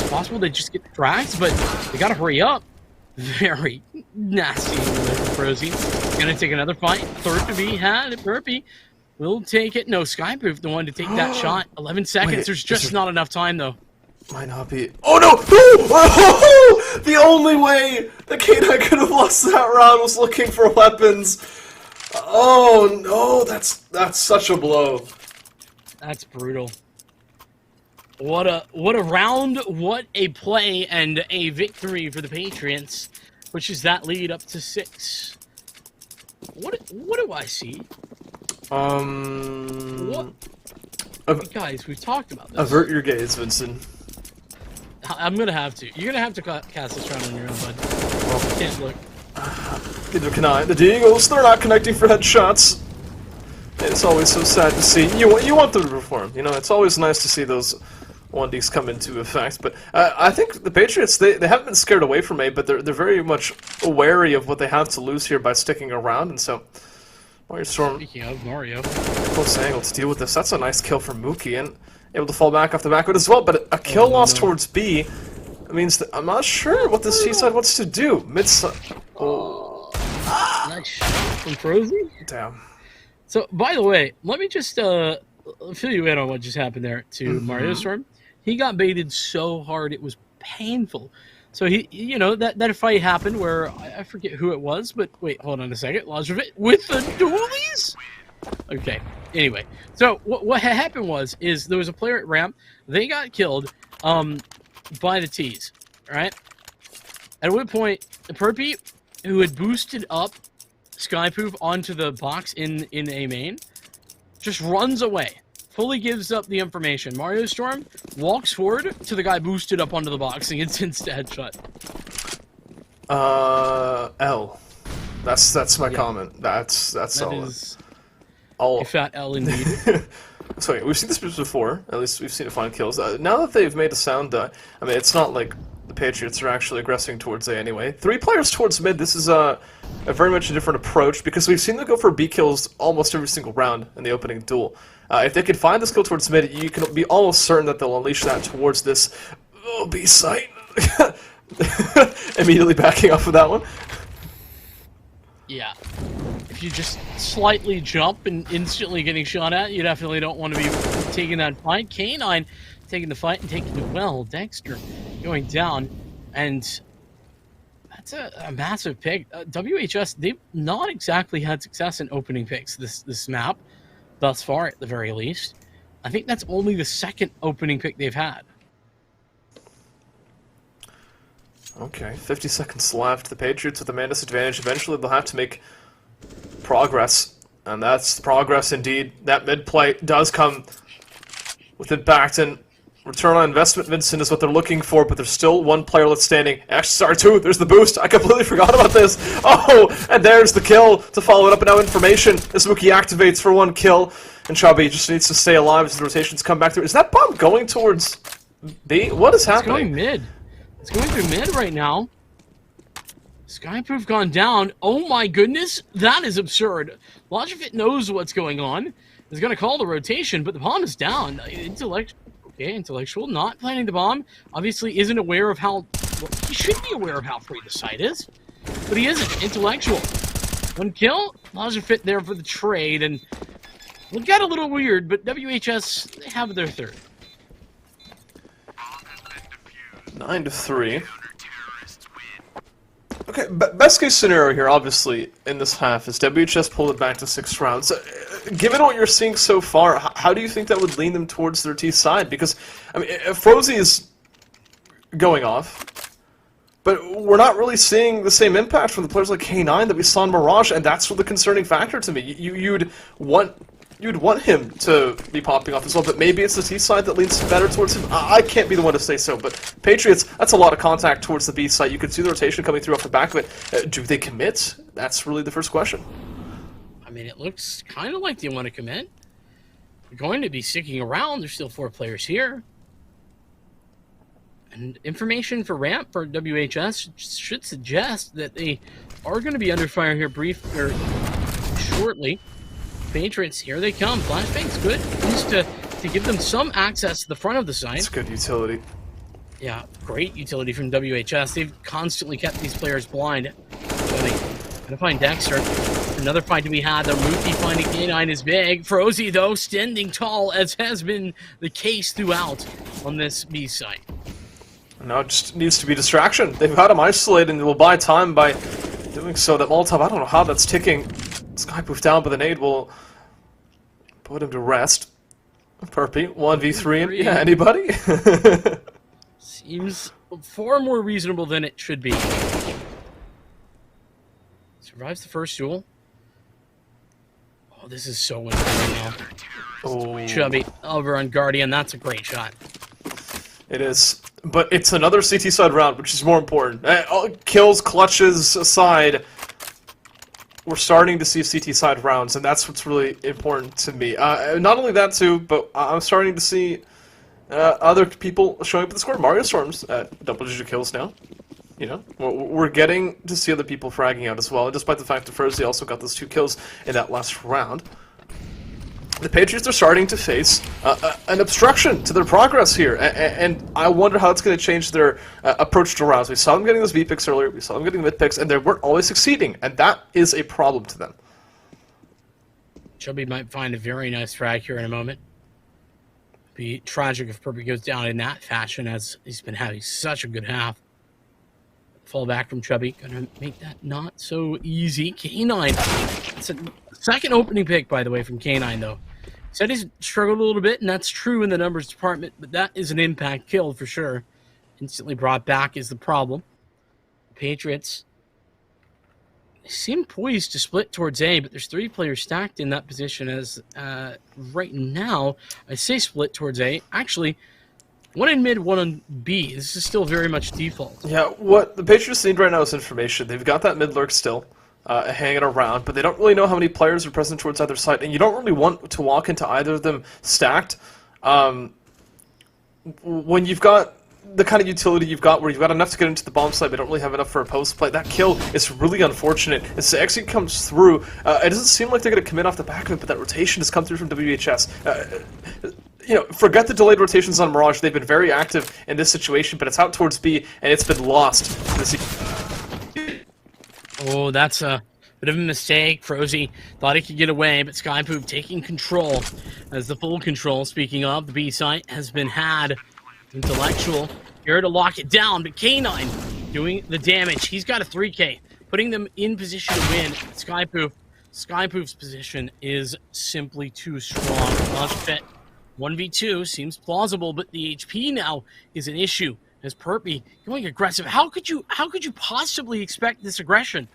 Speaker 1: possible they just get dragged, but they gotta hurry up. Very nasty angle there for Frozie. Gonna take another fight. Third to be had. Burpee will take it. No, Skypoof, the one to take that shot. 11 seconds.
Speaker 2: Wait,
Speaker 1: There's just not enough time, though.
Speaker 2: Might not be. Oh no! Oh! The only way the K9 could have lost that round was looking for weapons. Oh no! That's such a blow.
Speaker 1: That's brutal. What a round! What a play and a victory for the Patriots, which is that lead up to 6. What do I see? What? Guys, we've talked about this.
Speaker 2: Avert your gaze, Vincent.
Speaker 1: I'm gonna have to. You're gonna have to cast this round on your own, bud. Well, can't look.
Speaker 2: Neither can I. The Deagles, they're not connecting for headshots. It's always so sad to see. You want them to perform. You know, it's always nice to see those 1Ds come into effect. But I think the Patriots, they haven't been scared away from A, but they're very much wary of what they have to lose here by sticking around, and so Mario Storm.
Speaker 1: Speaking of Mario,
Speaker 2: close angle to deal with this. That's a nice kill from Mookie, and able to fall back off the back of it as well. But a kill loss towards B means that I'm not sure what this T-side wants to do. Mid-side. Oh.
Speaker 1: Nice shot from Frozie.
Speaker 2: Damn.
Speaker 1: So, by the way, let me just fill you in on what just happened there to Mario Storm. He got baited so hard it was painful. So that fight happened where I forget who it was, but wait, hold on a second. With the dualies? Okay. Anyway, so what happened was there was a player at ramp. They got killed by the T's, right? At one point, the Perpy, who had boosted up Skypoof onto the box in A main, just runs away. Fully gives up the information. Mario Storm walks forward to the guy boosted up onto the box and gets insta headshot.
Speaker 2: L. That's my
Speaker 1: Yeah.
Speaker 2: comment. That's
Speaker 1: That
Speaker 2: solid.
Speaker 1: is
Speaker 2: I'll,
Speaker 1: a fat L indeed.
Speaker 2: So yeah, we've seen this before. At least we've seen it find kills. Now that they've made a sound, I mean, it's not like the Patriots are actually aggressing towards A anyway. 3 players towards mid. This is a very much a different approach because we've seen them go for B kills almost every single round in the opening duel. If they can find this kill towards mid, you can be almost certain that they'll unleash that towards this B site. Immediately backing off of that one.
Speaker 1: Yeah. If you just slightly jump and instantly getting shot at, you definitely don't want to be taking that fight. K9 taking the fight and taking it well. Dexter going down, and that's a massive pick. WHS, they've not exactly had success in opening picks this map, thus far at the very least. I think that's only the second opening pick they've had.
Speaker 2: Okay, 50 seconds left. The Patriots with the man disadvantage. Eventually they'll have to make progress, and that's progress indeed. That mid play does come with impact, and return on investment, Vincent, is what they're looking for, but there's still one player left standing. Actually, sorry, 2. There's the boost. I completely forgot about this. Oh, and there's the kill to follow it up, and now information. This Wookiee activates for 1 kill, and Chubby just needs to stay alive as the rotations come back through. Is that bomb going towards B? What is happening?
Speaker 1: It's going mid. It's going through mid right now. Skyproof gone down. Oh my goodness, that is absurd. Logifit knows what's going on. He's going to call the rotation, but the bomb is down. Intellectual, not planning the bomb. Obviously isn't aware of how... Well, he should be aware of how free the site is, but he isn't. Intellectual. 1 kill. Logifit there for the trade, and it got a little weird, but WHS, they have their 3rd.
Speaker 2: 9-3. Okay, best case scenario here, obviously, in this half is WHS pulled it back to 6 rounds. Given what you're seeing so far, how do you think that would lean them towards their T side? Because, I mean, Frozy is going off, but we're not really seeing the same impact from the players like K9 that we saw in Mirage, and that's the concerning factor to me. You'd want him to be popping off as well, but maybe it's the T side that leans better towards him. I can't be the one to say so, but Patriots, that's a lot of contact towards the B side. You could see the rotation coming through off the back of it. Do they commit? That's really the first question.
Speaker 1: I mean, it looks kind of like they want to commit. They're going to be sticking around. There's still 4 players here. And information for ramp for WHS should suggest that they are going to be under fire here shortly. Patriots, here they come. Flashbang's good. Just to give them some access to the front of the site.
Speaker 2: It's good utility.
Speaker 1: Yeah, great utility from WHS. They've constantly kept these players blind. So they gotta find Dexter. Another fight to be had. The Rookie finding K9 is big. Frozy, though, standing tall, as has been the case throughout on this B site.
Speaker 2: Now it just needs to be distraction. They've got him isolated, and will buy time by doing so. That Molotov, I don't know how that's ticking. Skyproof down, but the nade will put him to rest. Perpy, 1v3. Yeah, anybody?
Speaker 1: Seems far more reasonable than it should be. Survives the first duel. Oh, this is so winning right now.
Speaker 2: Oh,
Speaker 1: Chubby over on Guardian. That's a great shot.
Speaker 2: it is. But it's another CT side round, which is more important. Kills, clutches aside, we're starting to see CT side rounds, and that's what's really important to me. Not only that, too, but I'm starting to see other people showing up at the score. Mario Storm's at double-digit kills now. You know, we're getting to see other people fragging out as well, and despite the fact that Frozy also got those 2 kills in that last round. The Patriots are starting to face an obstruction to their progress here, and I wonder how it's going to change their approach to rounds. We saw them getting those V picks earlier, we saw them getting mid picks, and they weren't always succeeding, and that is a problem to them.
Speaker 1: Chubby might find a very nice frag here in a moment. Be tragic if Perpy goes down in that fashion, as he's been having such a good half. Fall back from Chubby, gonna make that not so easy. K9, it's a second opening pick, by the way, from K9, though. Said he's struggled a little bit, and that's true in the numbers department, but that is an impact kill for sure. Instantly brought back is the problem. Patriots seem poised to split towards A, but there's 3 players stacked in that position as right now, I say split towards A. Actually, 1 in mid, 1 on B. This is still very much default.
Speaker 2: Yeah, what the Patriots need right now is information. They've got that mid lurk still. hanging around, but they don't really know how many players are present towards either side, and you don't really want to walk into either of them stacked. When you've got the kind of utility you've got, where you've got enough to get into the bomb site, but don't really have enough for a post play, that kill is really unfortunate. As the exit comes through, it doesn't seem like they're going to commit off the back of it, but that rotation has come through from WHS. Forget the delayed rotations on Mirage. They've been very active in this situation, but it's out towards B, and it's been lost.
Speaker 1: Oh, that's a bit of a mistake. Frozy thought he could get away, but Skypoop taking control as the full control. Speaking of, the B site has been had. Intellectual here to lock it down, but K9 doing the damage. He's got a 3K, putting them in position to win. Skypoop's position is simply too strong. Fit 1v2 seems plausible, but the HP now is an issue. As Perpy going aggressive, how could you possibly expect this aggression?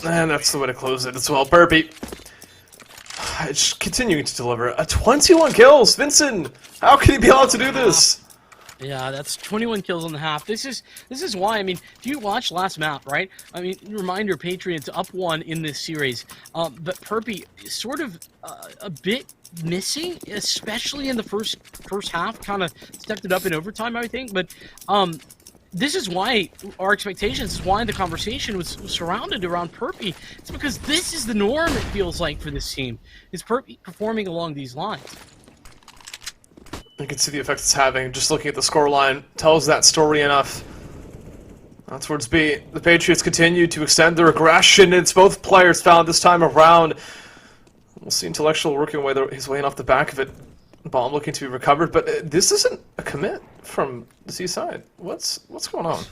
Speaker 2: And that's the way to close it as well. Perpy. It's continuing to deliver. 21 kills! Vincent! How can he be allowed to do this?
Speaker 1: Yeah, that's 21 kills on the half. This is why, I mean, if you watch last map, right? I mean, reminder, Patriots up 1 in this series. But Perpy is sort of a bit missing, especially in the first half. Kind of stepped it up in overtime, I think. But this is why our expectations, is why the conversation was surrounded around Perpy. It's because this is the norm, it feels like, for this team. Is Perpy performing along these lines?
Speaker 2: You can see the effect it's having. Just looking at the scoreline tells that story enough. Towards B, the Patriots continue to extend their aggression. It's both players found this time around. We'll see Intellectual working his way off the back of it. Bomb looking to be recovered, but this isn't a commit from the C side. What's going on?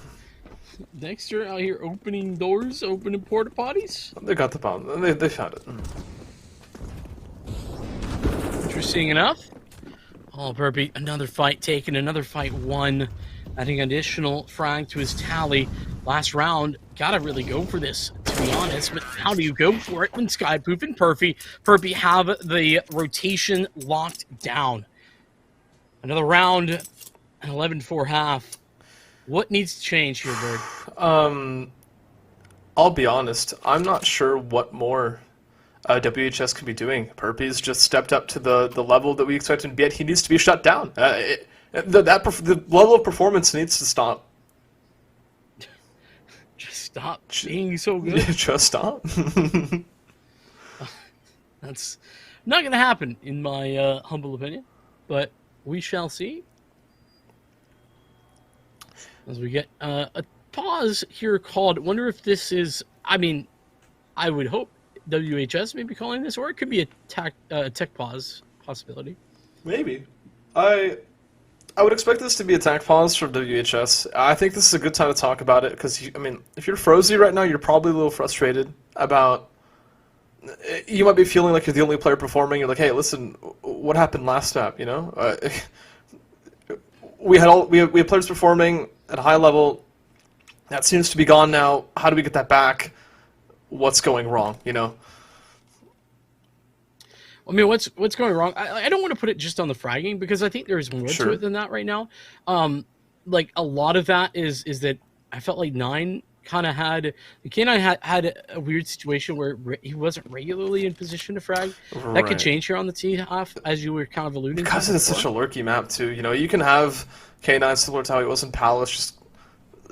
Speaker 1: Dexter out here opening doors, opening porta potties.
Speaker 2: They got the bomb. They found it.
Speaker 1: Interesting enough. Oh, Perpy, another fight taken, another fight won, adding additional frag to his tally. Last round, gotta really go for this, to be honest, but how do you go for it when Skypoop and Perpy have the rotation locked down? Another round, an 11-4 half. What needs to change here, Bird?
Speaker 2: I'll be honest, I'm not sure what more WHS could be doing. Perpy's just stepped up to the level that we expect him to be at. He needs to be shut down. The level of performance needs to stop.
Speaker 1: Just stop being so good.
Speaker 2: Just stop.
Speaker 1: That's not going to happen, in my humble opinion, but we shall see. As we get a pause here called, wonder if this is, I mean, I would hope WHS may be calling this, or it could be a tech pause possibility.
Speaker 2: Maybe. I would expect this to be a tech pause from WHS. I think this is a good time to talk about it, because, I mean, if you're Frozy right now, you're probably a little frustrated about... You might be feeling like you're the only player performing. You're like, hey, listen, what happened last map, you know? We had players performing at a high level. That seems to be gone now. How do we get that back? What's going wrong, you know?
Speaker 1: I mean, what's going wrong? I don't want to put it just on the fragging, because I think there's more to it than that right now. Like, a lot of that is that I felt like Nine kind of had... K9 had a weird situation where he wasn't regularly in position to frag. Right. That could change here on the T-half, as you were kind of alluding to.
Speaker 2: Because it's such a lurky map, too. You know, you can have K9 similar to how he was in Palace, just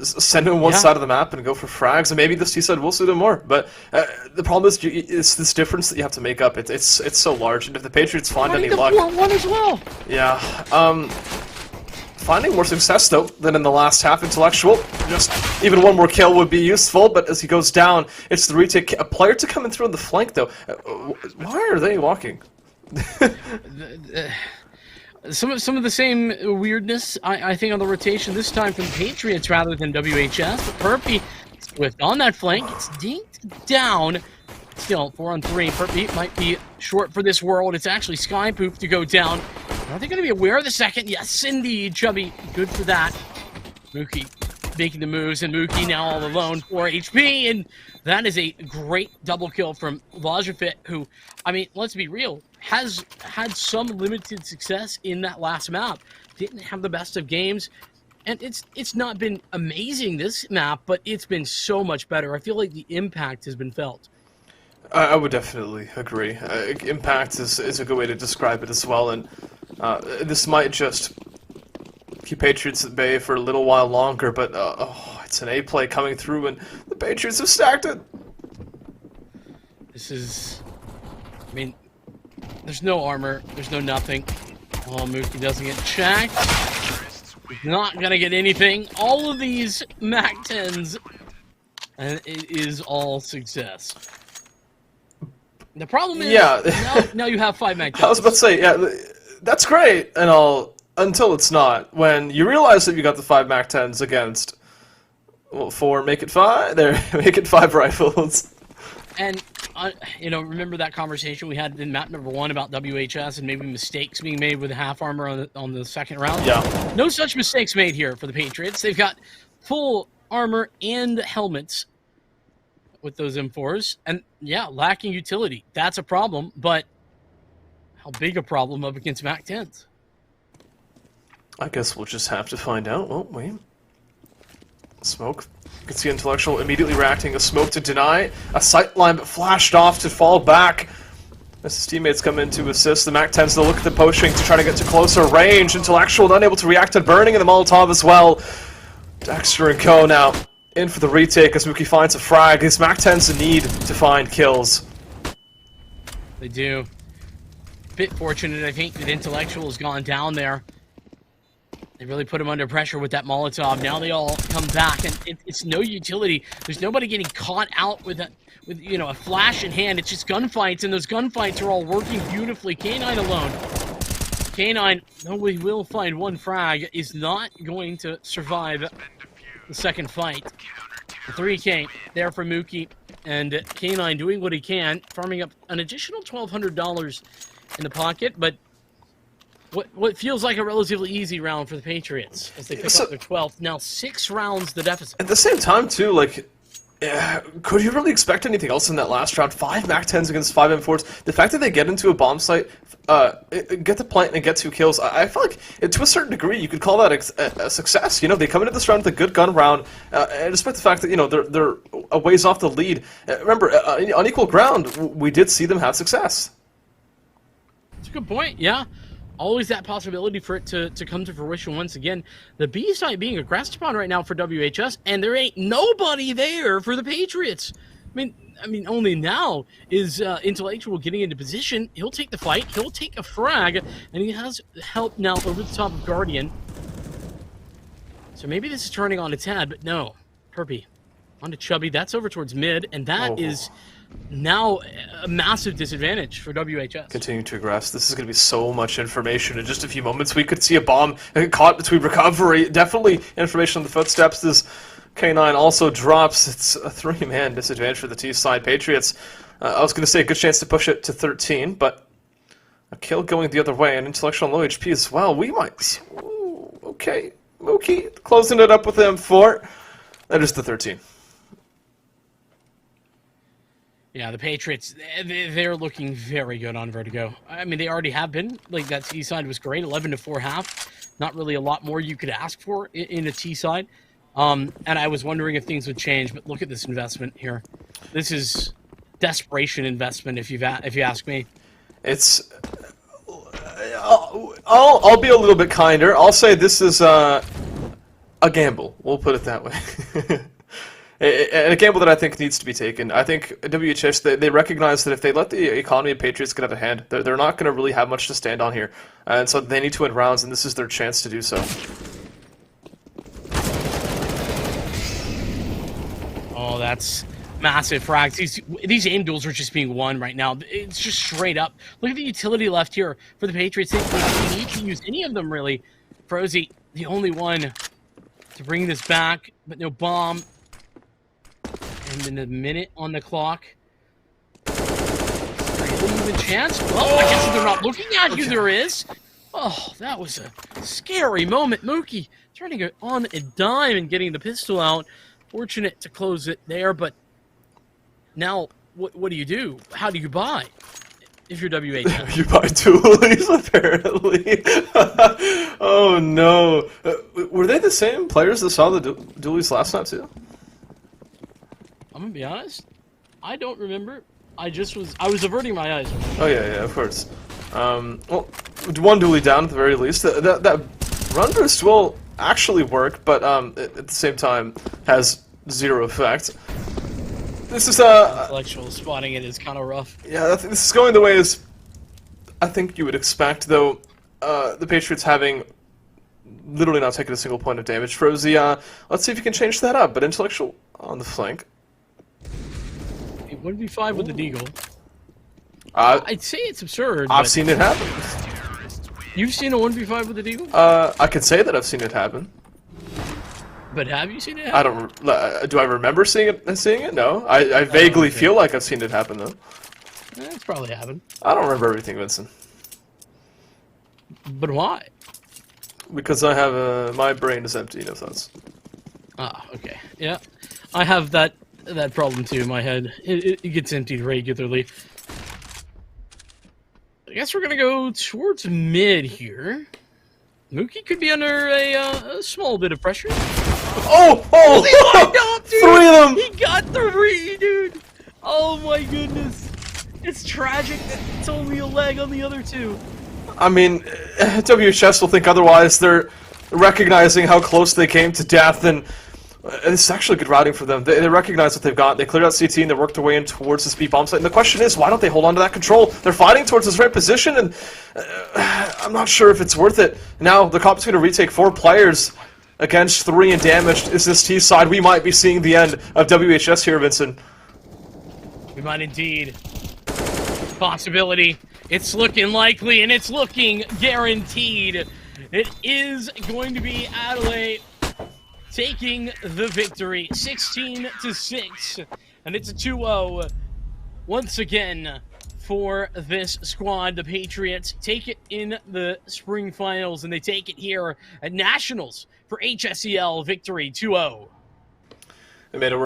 Speaker 2: send him one side of the map and go for frags, and maybe this T-side will suit him more. But the problem is, it's this difference that you have to make up. It's so large, and if the Patriots find any luck...
Speaker 1: 4-1 as well!
Speaker 2: Yeah. Finding more success, though, than in the last half. Intellectual, just even one more kill would be useful, but as he goes down, it's the retake. A player to come in through on the flank, though. Why are they walking?
Speaker 1: Some of the same weirdness, I think, on the rotation, this time from Patriots rather than WHS. But Perpy, with on that flank, it's dinked down. Still, 4-on-3. Perpy might be short for this world. It's actually Skypoop to go down. Are they going to be aware of the second? Yes, indeed, Chubby. Good for that. Mookie making the moves, and Mookie now all alone, 4 HP, and that is a great double kill from Lajafit, who, I mean, let's be real, has had some limited success in that last map. Didn't have the best of games. And it's not been amazing this map, but it's been so much better. I feel like the impact has been felt.
Speaker 2: I would definitely agree. Impact is a good way to describe it as well, and this might just keep Patriots at bay for a little while longer, but it's an A play coming through, and the Patriots have stacked it.
Speaker 1: This is... I mean, there's no armor. There's no nothing. Oh, Mookie doesn't get checked. He's not going to get anything. All of these MAC-10s, and it is all success. The problem is, now you have 5 MAC-10s.
Speaker 2: I was about to say, yeah, that's great and all, until it's not. When you realize that you got the 5 MAC-10s against, well, 4, make it 5? There, make it 5 rifles.
Speaker 1: And, remember that conversation we had in map number 1 about WHS and maybe mistakes being made with half armor on the second round?
Speaker 2: Yeah.
Speaker 1: No such mistakes made here for the Patriots. They've got full armor and helmets with those M4s. And, yeah, lacking utility. That's a problem, but how big a problem up against MAC-10s?
Speaker 2: I guess we'll just have to find out. Oh, wait. Smoke. You can see Intellectual immediately reacting. A smoke to deny. A sight line, but flashed off to fall back. As his teammates come in to assist, the MAC-10s, they'll look at the poaching to try to get to closer range. Intellectual unable to react to burning, and the Molotov as well. Dexter and Co. now in for the retake as Mookie finds a frag. His MAC-10s need to find kills.
Speaker 1: They do. Bit fortunate, I think, that Intellectual has gone down there. They really put him under pressure with that Molotov. Now they all come back, and it's no utility. There's nobody getting caught out with a flash in hand. It's just gunfights, and those gunfights are all working beautifully. K9 alone. K9, though we will find one frag, is not going to survive the second fight. The 3K there for Mookie, and K9 doing what he can, farming up an additional $1,200 in the pocket, but what feels like a relatively easy round for the Patriots as they pick up their 12th. Now 6 rounds the deficit.
Speaker 2: At the same time, too, like, could you really expect anything else in that last round? 5 MAC-10s against 5 M4s. The fact that they get into a bomb site, get the plant and get 2 kills, I feel like, to a certain degree, you could call that a success. You know, they come into this round with a good gun round, and despite the fact that, they're a ways off the lead. Remember, on equal ground, we did see them have success.
Speaker 1: That's a good point, yeah. Always that possibility for it to come to fruition once again. The B site being aggressed upon right now for WHS, and there ain't nobody there for the Patriots. I mean, only now is Intellectual getting into position. He'll take the fight. He'll take a frag, and he has help now over the top of Guardian. So maybe this is turning on its head, but no. Perpy onto Chubby. That's over towards mid, and that is now a massive disadvantage for WHS.
Speaker 2: Continue to aggress. This is going to be so much information in just a few moments. We could see a bomb caught between recovery. Definitely information on the footsteps. This K9 also drops. It's a 3-man disadvantage for the T-side Patriots. I was going to say a good chance to push it to 13, but a kill going the other way, and Intellectual low HP as well. We might... Ooh, okay. Mookie closing it up with M4. That is the 13.
Speaker 1: Yeah, the Patriots, they're looking very good on Vertigo. I mean, they already have been. Like, that T-side was great, 11-4 half. Not really a lot more you could ask for in a T-side. And I was wondering if things would change, but look at this investment here. This is desperation investment, if you ask me. It's...
Speaker 2: I'll be a little bit kinder. I'll say this is a gamble. We'll put it that way. And a gamble that I think needs to be taken. I think WHS, they recognize that if they let the economy of Patriots get out of hand, they're not going to really have much to stand on here. And so they need to win rounds, and this is their chance to do so.
Speaker 1: Oh, that's massive frags. These aim duels are just being won right now. It's just straight up. Look at the utility left here for the Patriots. They don't need to use any of them, really. Frozy, the only one to bring this back, but no bomb. And in a minute on the clock. Even chance? Well, I guess if they're not looking at you, there is. Oh, that was a scary moment. Mookie turning it on a dime and getting the pistol out. Fortunate to close it there, but now what do you do? How do you buy? if you're WHS.
Speaker 2: You buy dualies, apparently. Oh no. Were they the same players that saw the dualies last night too?
Speaker 1: I'm gonna be honest. I don't remember. I was averting my eyes.
Speaker 2: Oh yeah, of course. Well, one dually down at the very least. That run boost will actually work, but at the same time has zero effect. This is
Speaker 1: Intellectual spotting it is kind of rough.
Speaker 2: yeah, this is going the way as I think you would expect, though. The Patriots having literally not taken a single point of damage. Frozy, let's see if you can change that up. But Intellectual on the flank.
Speaker 1: 1v5 with the Deagle.
Speaker 2: I've
Speaker 1: I'd say it's absurd. But
Speaker 2: seen it happen.
Speaker 1: you've seen a 1v5 with the Deagle?
Speaker 2: I can say that I've seen it happen.
Speaker 1: But have you seen it
Speaker 2: I
Speaker 1: happen?
Speaker 2: don't. Do I remember seeing it? No. I vaguely
Speaker 1: okay.
Speaker 2: feel like I've seen it happen though.
Speaker 1: It's probably happened.
Speaker 2: I don't remember everything, Vincent,
Speaker 1: But why?
Speaker 2: because I have my brain is empty. No thoughts.
Speaker 1: Ah, okay. Yeah. I have that problem too in my head. It gets emptied regularly. I guess we're gonna go towards mid here. Mookie could be under a small bit of pressure.
Speaker 2: Oh!
Speaker 1: He lined up, dude!
Speaker 2: 3 of them!
Speaker 1: He got 3, dude! Oh my goodness. It's tragic that it's only a leg on the other 2.
Speaker 2: I mean, WHS will think otherwise. They're recognizing how close they came to death, and it's actually good routing for them. They recognize what they've got. They cleared out CT and they worked their way in towards this B bomb site. And the question is, why don't they hold on to that control? They're fighting towards this right position, and I'm not sure if it's worth it. Now, the Cop's going to retake 4 players against 3 and damaged. Is this T side? We might be seeing the end of WHS here, Vincent.
Speaker 1: We might indeed. Possibility. It's looking likely, and it's looking guaranteed. It is going to be Adelaide taking the victory, 16-6, and it's a 2-0 once again for this squad. The Patriots take it in the spring finals, and they take it here at Nationals for HSEL victory 2-0.
Speaker 2: They made it work.